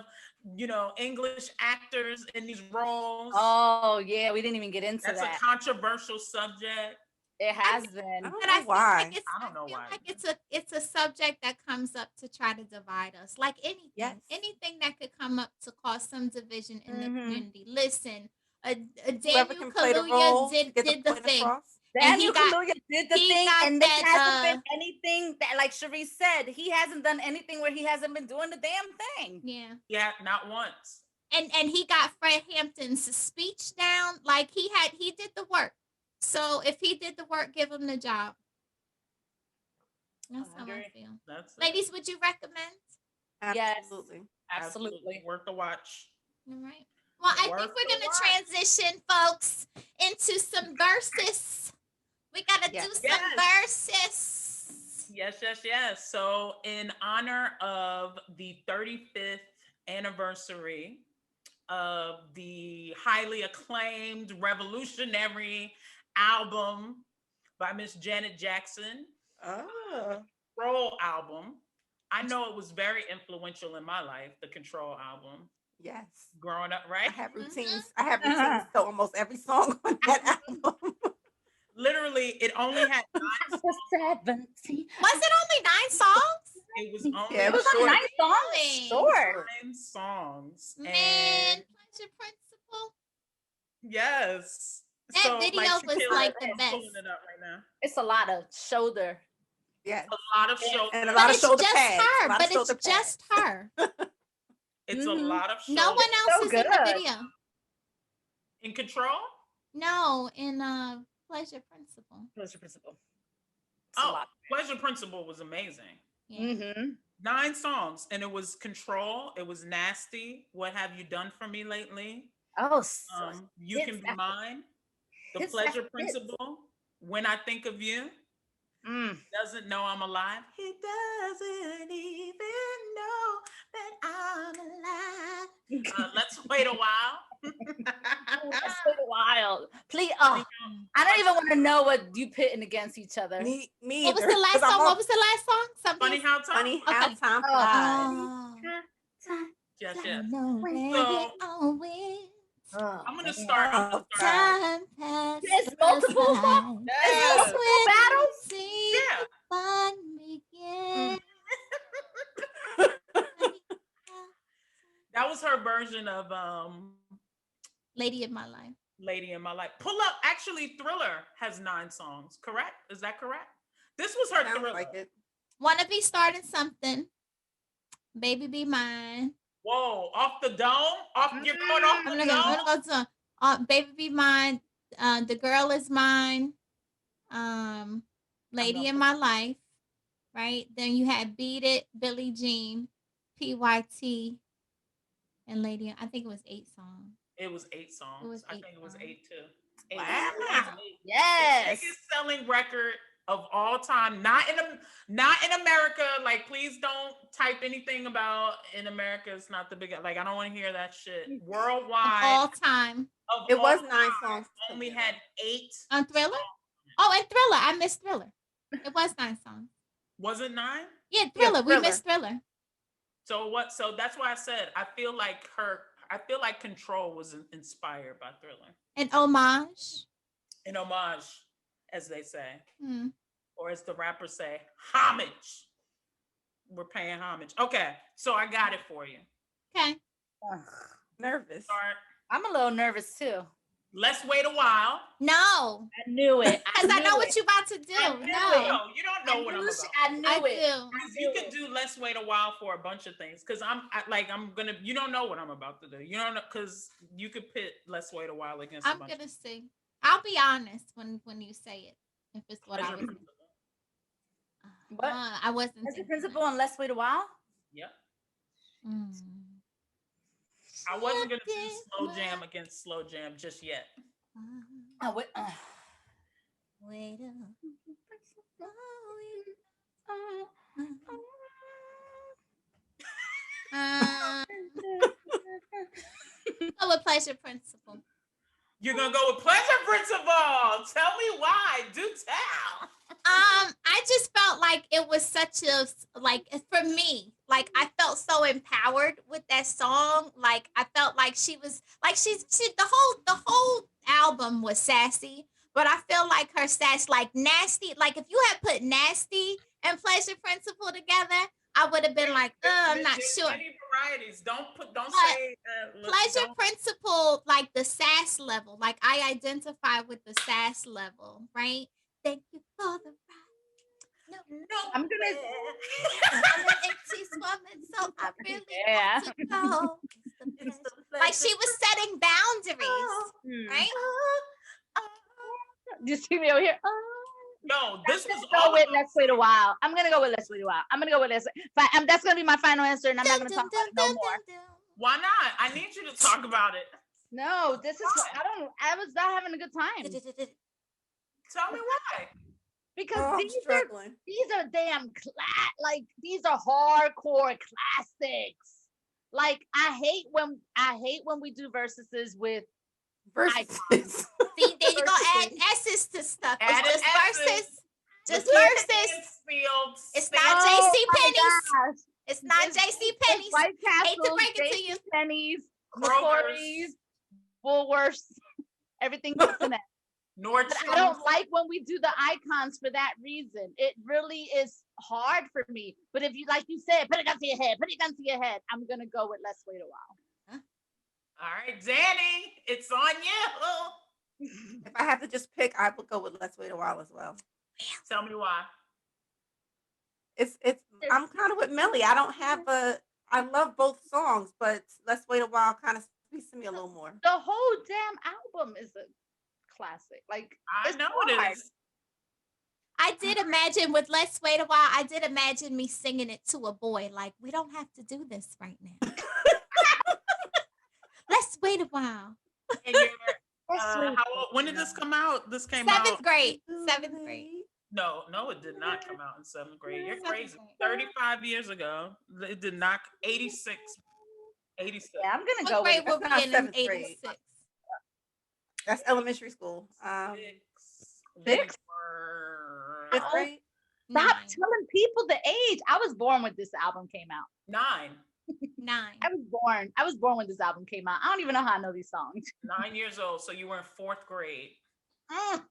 you know, English actors in these roles? Oh yeah, we didn't even get into That's that. a controversial subject. It has I been. don't But know I feel why. like it's I don't know feel why. like it's a subject that comes up to try to divide us. Like anything, Yes. anything that could come up to cause some division in the Mhm. community. Listen, Whoever Daniel can play the Kaluuya role to did get the point thing. across. And he Daniel got- Kaluuya did the he thing, got and there that, hasn't been anything that, like Sharice said, he hasn't done anything where he hasn't been doing the damn thing. Yeah. Yeah, not once. And he got Fred Hampton's speech down. Like he did the work. So if he did the work, give him the job. That's how I agree. feel. That's it. Ladies, would you recommend? Yes. Absolutely. Absolutely. Worth the watch. All right. Well, I think Worth we're the gonna watch. transition, folks, into some verses. We gotta Yes. do some verses. Yes. So in honor of the 35th anniversary of the highly acclaimed revolutionary album by Miss Janet Jackson, Oh, Control album. I know it was very influential in my life, the Control album, yes. growing up, I right? have Mhm. routines. I have routines to almost every song on that album. Literally, it only had I was 17. Was it only 9 songs? it was Yeah, only it It was was on short. 9 songs. Really? Sure. 9 songs, Man, and Pleasure Principle. yes, That so like video was Shakira, like the I'm best. pulling it up right now. It's a lot of shoulder. Yes. A lot of show. And a But lot of it's shoulder just pads. A her. lot But of it's shoulder pads. just her. It's a Mhm. lot of show. No one else So is in the good. video. In Control. No, in Pleasure Principle. Pleasure Principle. It's a Oh, lot. Pleasure Principle was amazing. Yeah. Mm-hmm. 9 songs, and it was Control. It was Nasty. What have you done for me lately? Oh, so You hits can be after mine. The hits Pleasure after hits. Principle. When I think of you. Mm. Doesn't know I'm alive. He doesn't even know that I'm alive. Let's wait a while. Let's wait a while. Please. Funny Oh, I don't even want to know what you pitting against each other. Me What was either. the last 'cause I'm song? all What was the last song? funny Something. how time. funny how Okay. time Oh. flies. Oh. Yes, I yes. know So- that it always Oh, I'm gonna man. start. I'm gonna Oh, start. time passes. There's multiple songs. There's Yes. multiple battles. See Yeah. the fun begin. That was her version of Lady of My Life. Lady in My Life. Pull up. Actually, Thriller has 9 songs. Correct? Is that correct? This was her Sounds Thriller. like it. Wanna be starting something. Baby be mine. Whoa! Off the dome. You're going off I'm the gonna dome. go to Baby Be Mine. The Girl Is Mine. Lady gonna in put- My Life. Right? Then you had Beat It, Billie Jean, PYT, and Lady. I think it was 8 songs. It was 8 songs. It was I 8 think it was songs. 8 too. Eight. Wow. Yes. Biggest selling record of all time. Not in America. Like, please don't type anything about in America. It's not the big. Like, I don't want to hear that shit. Of Worldwide. all time. Of It was all 9 time, songs. Only had 8. On Thriller? Oh, and Thriller. I missed Thriller. It was 9 songs. Was it 9? Yeah, Thriller. We Thriller. missed Thriller. So what? So that's why I said I feel like Control was inspired by Thriller. An homage. An homage, as they say, Hmm. or as the rappers say, homage. We're paying homage. Okay, so I got it for you. Okay. Ugh. Nervous. Start. I'm a little nervous too. Let's wait a while. No. I knew it. Because I know what you're about to do. I knew No. it. No, you don't know what I'm about. I knew I it. do. You could do let's wait a while for a bunch of things because I'm gonna. You don't know what I'm about to do. You don't know because you could pit let's wait a while against. I'm gonna see. I'll be honest when you say it. If it's what I was. What? I wasn't. That's the thinking principle that. and let's wait a while. Yeah, Mm. I wasn't gonna do slow jam against slow jam just yet. Oh, wait. Wait up. Go with Pleasure Principle. You're gonna go with pleasure principle. Tell me why. Do tell. I just felt like it was such a for me, like I felt so empowered with that song. Like I felt like she was like she the whole album was sassy, but I feel like her sass like nasty. Like if you had put nasty and pleasure principle together, I would have been like, I'm not There's sure. many varieties. Don't But say Pleasure don't- principle, like the sass level. Like I identify with the sass level, right? Thank you for the ride. No, I'm gonna. I'm an empty woman, so I really Yeah. want to go. It's the pleasure. Like she was setting boundaries, right? You see me over here? No, this was Go all with about- let's wait a while. I'm gonna go with let's wait a while. I'm gonna go with this. That's gonna be my final answer, and I'm not gonna talk about it no more. Why not? I need you to talk about it. No, this is. I was not having a good time Tell me why. because Oh, I'm these struggling. are damn these are hardcore classics. Like I hate when we do versuses with Versus. See, then you're gonna add Versus. S's to stuff. Add It's just an S's. versus. Just The versus. Mansfield It's State- not Oh JC my Penney's. gosh. It's not It's- JC It's Penney's. White Hate to Castle, break it to you. Pennies, Kroger's, McCory's, Woolworths, everything with an S. But I Nordstrom. don't like when we do the icons for that reason. It really is hard for me. But if you, like you said, put a gun to your head, put a gun to your head, I'm gonna go with let's wait a while. All right, Danny, it's on you. If I have to just pick, I would go with Let's Wait a While as well. Tell me why. It's I'm kind of with Millie. I don't have I love both songs, but Let's Wait a While kind of speaks to me a little more. The whole damn album is a classic. Like I it's know hard. it is. I did imagine with Let's Wait a While, I did imagine me singing it to a boy. Like, we don't have to do this right now. Let's wait a while. And you're, That's sweet. how old, when did this come out? This came Seventh out. grade. Seventh grade. No, it did not come out in 7th grade. You're Seventh crazy. grade. 35 years ago. It did not. 86. 86. Yeah, I'm gonna What go grade with will That's be not in seventh grade. 86? That's elementary school. Sixth? Fifth Oh, grade. Stop 9. telling people the age. I was born when this album came out. 9. 9. I was born when this album came out. I don't even know how I know these songs. 9 years old. So you were in 4th grade, Mm.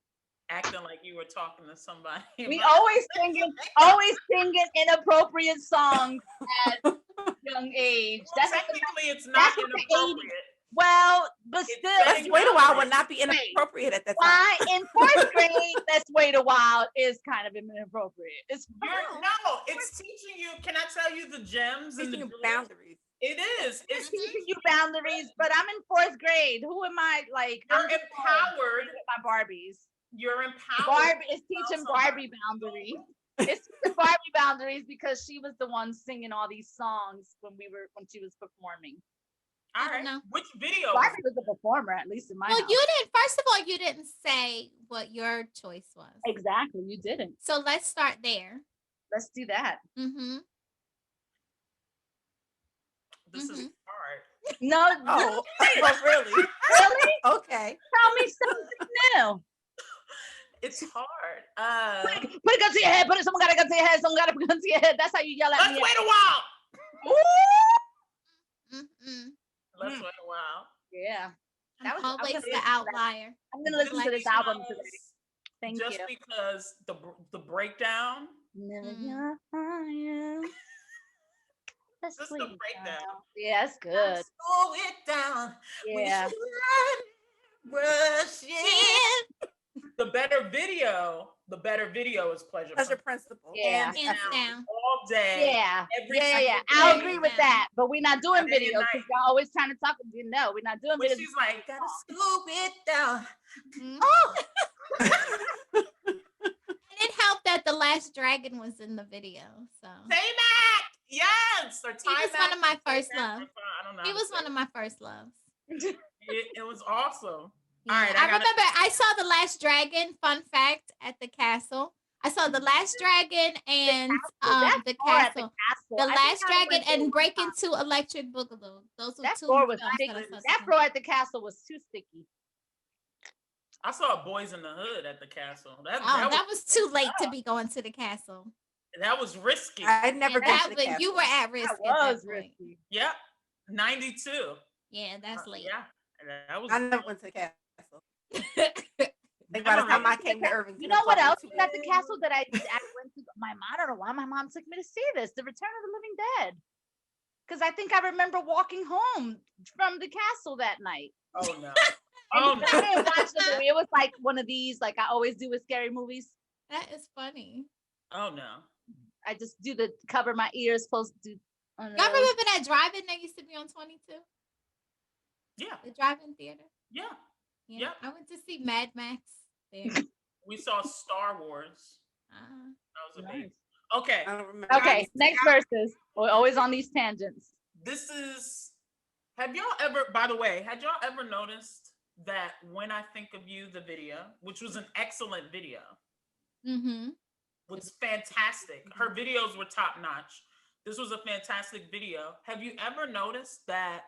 acting like you were talking to somebody. We always singing inappropriate songs at a young age. Well, That's technically, it's not that's what the inappropriate. well, but It's still, setting Let's Wait a While boundaries. would not be inappropriate at that time. why in 4th grade, let's wait a while is kind of inappropriate. It's No, it's teaching you. Can I tell you the gems and the Teaching you jewels? boundaries. It is. It's teaching you boundaries, but I'm in 4th grade. Who am I? Like, You're I'm just empowered. with my Barbies. You're empowered. Barbie is teaching somebody. Barbie boundaries. It's teaching Barbie boundaries because she was the one singing all these songs when she was performing. All I don't right. know. Which video? Barbie was a performer, at least in my Well, house. you didn't, first of all, you didn't say what your choice was. Exactly, you didn't. So let's start there. Let's do that. Mm-hmm. This is hard. No, Oh, oh really? really? Okay. Tell me something new. It's hard. Put a gun to your head. Someone got a gun to your head. Someone got a gun to your head. That's how you yell at Let's me. wait a while. Ooh! Mm-mm. Let's wait a while. Yeah, That I'm was- I'm always gonna the listen to that. outlier. I'm gonna listen to this album today. Thank Just you. because the breakdown. Never Mm. gonna find you. That's Just the sweet. breakdown. Yeah, it's good. Slow it down. Yeah. Rush in. The better video is Pleasure Pleasure Principle. principle. Yeah. And Hands down. All day. Yeah. Every Yeah. single I'll day. agree with that. But we're not doing Day and videos night. because y'all always trying to talk. No, we're not doing When videos. she's like, gotta slow it down. Mhm. Oh, It helped that The Last Dragon was in the video. So T-Mac! Yes! Or he was one of my first loves. I don't know. He was one of my first loves. It was awesome. Yeah. All right, I I gotta- remember I saw The Last Dragon, fun fact, at the castle. I saw The Last Dragon and the castle. The Last Dragon and Break Into Electric Boogaloo. Those were That two floor was films sticky. that I saw. That floor at the castle was too sticky. I saw Boys in the Hood at the castle. Oh, that was too late to be going to the castle. That was risky. I'd never been That to the was- castle. you were at risk That at that was point. risky. Yep. 92. Yeah, that's late. Yeah. That was I never went to the castle. Yeah. Like by the time I came to Irvington, You know what it was else already was at too the late. castle that I went to? My mom, I don't know why my mom took me to see this. The Return of the Living Dead. Because I think I remember walking home from the castle that night. Oh no. And Oh because I no. didn't watch the movie. It was like one of these, like I always do with scary movies. That is funny. Oh no. I just do the cover my ears, close to. Y'all remember that drive-in that used to be on 22? Yeah. The drive-in theater? Yeah. Yeah. Yep. I went to see Mad Max there. We saw Star Wars. Uh, That was a Nice. big. Okay. I don't remember. Okay, next verses. We're always on these tangents. This is. Have y'all ever? By the way, had y'all ever noticed that When I Think of You, the video, which was an excellent video, mm-hmm. was fantastic. Her videos were top notch. This was a fantastic video. Have you ever noticed that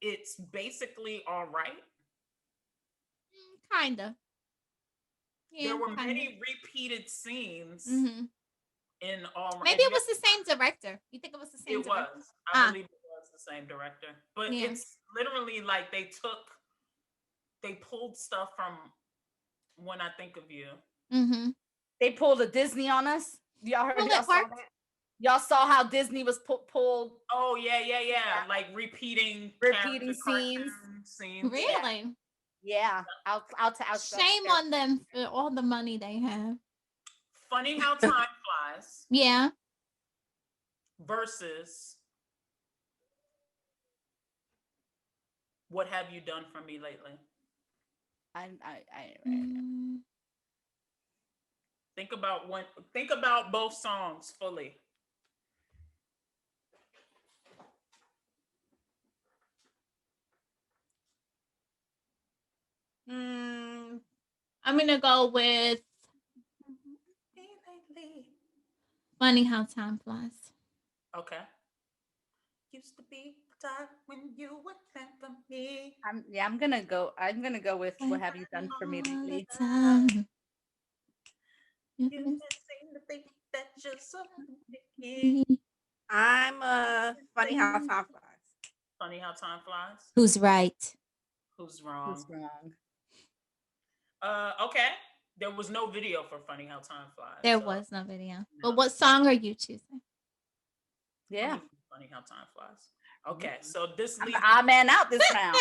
it's basically all right? Kinda. Yeah, There were kinda. many repeated scenes Mhm. in all right. Maybe it was the same director. You think it was the same It director? was. I believe it was the same director. But Yeah. it's literally like they pulled stuff from When I Think of You. Mm-hmm. They pulled a Disney on us. Y'all heard? Well, Y'all it saw worked. that? Y'all saw how Disney was pulled Oh yeah. Like repeating repeating character scenes. cartoon scenes. Really? Yeah, I'll Shame on them for all the money they have. Funny How Time Flies Yeah. versus What Have You Done for Me Lately? I Mm. Think about both songs fully. I'm gonna go with Funny How Time Flies. Okay. Used to be a time when you would think of me. I'm gonna go with What Have You Done for Me Lately. Time. You didn't seem to think that you're so picky. I'm Funny How Time Flies. Funny How Time Flies. Who's right? Who's wrong? Who's wrong? Okay. There was no video for Funny How Time Flies. There so was no video. no. But what song are you choosing? Yeah, Funny How Time Flies. Okay, so this I'm leads the odd man out this round.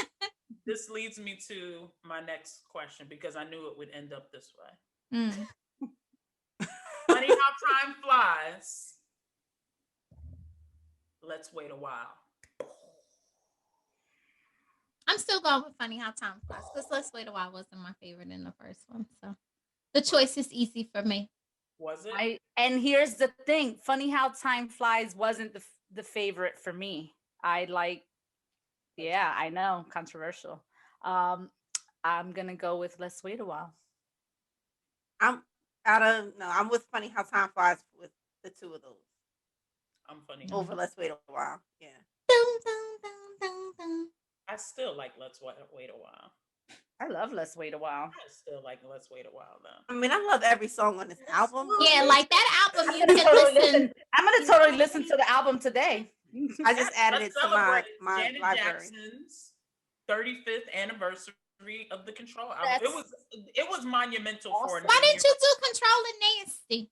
this leads me to my next question because I knew it would end up this way. Mm. Funny How Time Flies. Let's Wait a While. I'm still going with Funny How Time Flies because Let's Wait a While wasn't my favorite in the first one. So the choice is easy for me. Was it? And here's the thing: Funny How Time Flies wasn't the favorite for me. I know, controversial. I'm gonna go with Let's Wait a While. I'm with Funny How Time Flies with the two of those. I'm Funny. Over Let's Wait a While. Yeah. Dun, dun, dun, dun, dun. I still like Let's Wait a While. I love Let's Wait a While. I still like Let's Wait a While though. I mean, I love every song on this album. Yeah, like that album you I'm gonna can totally listen. I'm gonna totally listen to the album today. I just added it Let's to my celebrate Janet library. Jackson's 35th anniversary of the Control album. That's It was monumental for awesome. an Why didn't you year. do Control and Nasty?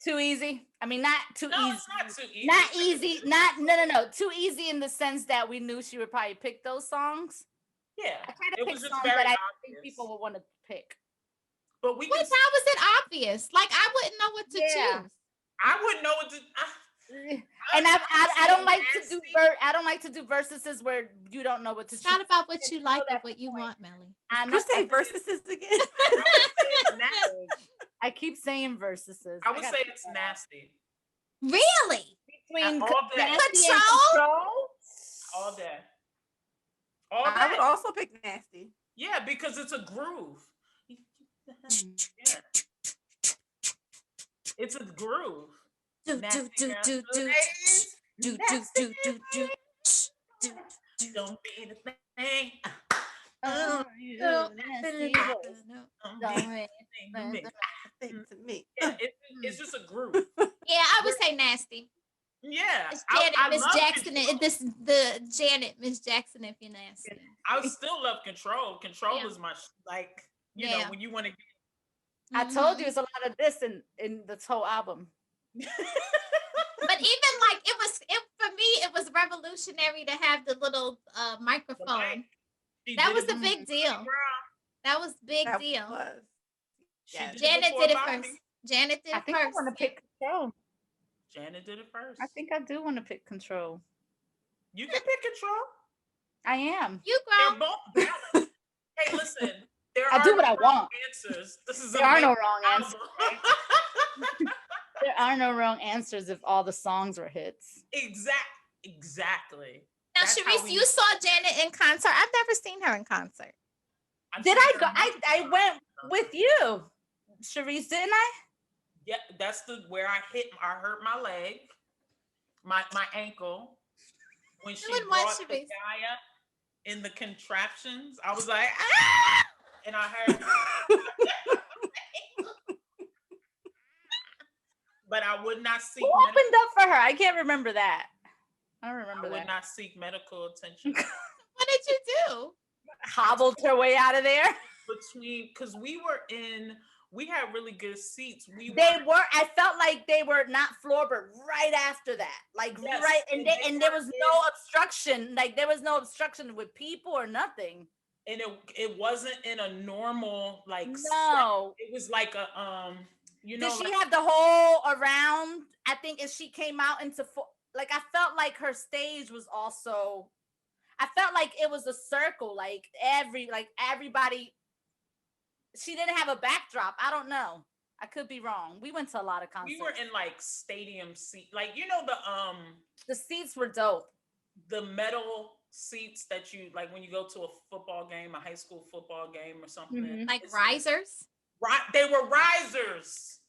Too easy. I mean, not too No, easy. it's not too easy. Not easy. No. Too easy in the sense that we knew she would probably pick those songs. Yeah, I try to it pick was just songs very that I obvious. think people would want to pick. But we What? can. How was it obvious? Like I wouldn't know what to Yeah. choose. I wouldn't know what to. And I don't like to do Nasty. I don't like to do versuses where you don't know what to It's choose. not about what you like, that's but what the you point. want, Melly. I'm You not, say versuses again? I keep saying versuses. I would say it's nasty Really? between all day. nasty and Control? control. all day. All I would day. also pick Nasty. Yeah, because it's a groove. Yeah. It's a groove. Do Nasty do now. do do Ladies, do do nasty do do do do do. Don't be the thing. Oh, Oh, nasty no, boys. no. Don't Don't be worry. the thing to me. Think to me. Yeah, it's just a groove. Yeah, I would say Nasty. Yeah, It's I Janet, Miss love Jackson. Control. This the Janet, Miss Jackson. If you're nasty, I still love Control. Control Yeah. is my like. You know Yeah. when you want to. I told you Mhm. it's a lot of this in this whole album. But even like it for me, it was revolutionary to have the little microphone. That was a big deal. That was big That deal. was. She Yes. did Janet before did it Bobby. first. Janet did I it think I first. want to pick control. Janet did it first. I think I do want to pick control. You can pick Control. I am. You They're grown. both valid. Hey, listen. There I are do no what I wrong want. answers. This is There are no amazing wrong answers. album. There are no wrong answers if all the songs were hits. Exactly. Now, That's how Sharice, we- you saw Janet in concert. I've never seen her in concert. I've Did seen I her go? multiple I times. went with you, Sharice, didn't I? Yeah, that's the where I hurt my leg, my ankle when she Doing what, brought the Sharice? guy up in the contraptions. I was like, ah! And I heard, but I would not seek. Who opened up for her? I can't remember that. I don't I remember would that. not seek medical attention What did you do? Hobbled her way out of there. because we had really good seats. I felt like they were not floored right after that. Like Yes, right, and and there was no obstruction. Like there was no obstruction with people or nothing. and it wasn't in a normal like No. set. It was like a Did she have the whole around? I think as she came out into like I felt like her stage was also. I felt like it was a circle. Like everybody. She didn't have a backdrop. I don't know. I could be wrong. We went to a lot of concerts. we were in like stadium seat, like the seats were dope. the metal seats that you like when you go to a football game, a high school football game or something. Mhm. Like risers? Right, they were risers.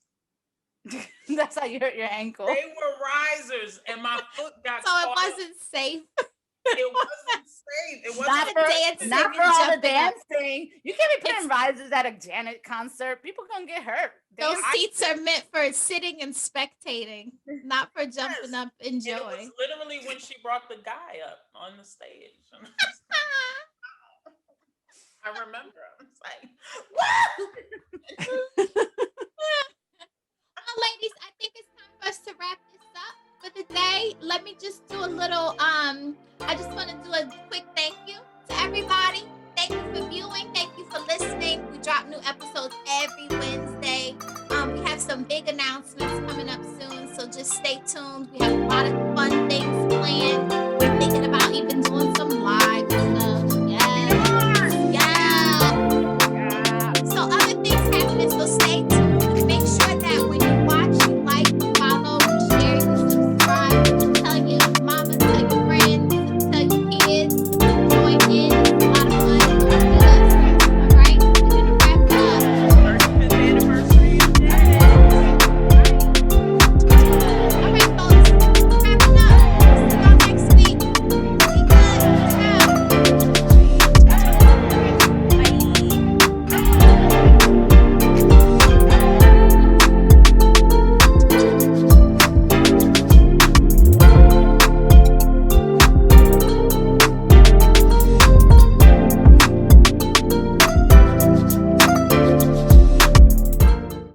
That's how you hurt your ankle. They were risers, and my foot got So it caught. wasn't safe. It wasn't safe. It wasn't Not the for, dancing not and for all the jumping up. dancing. You can't be putting risers at a Janet concert. People gonna get hurt. Those seats are meant for sitting and spectating, not for jumping up and And it enjoying. was literally when she brought the guy up on the stage. I remember. I was like, woo! Well, ladies, I think it's time for us to wrap this up for the day. Let me just do a little, I just want to do a quick thank you to everybody. Thank you for viewing. Thank you for listening. We drop new episodes every Wednesday. We have some big announcements coming up soon, so just stay tuned. We have a lot of fun things planned.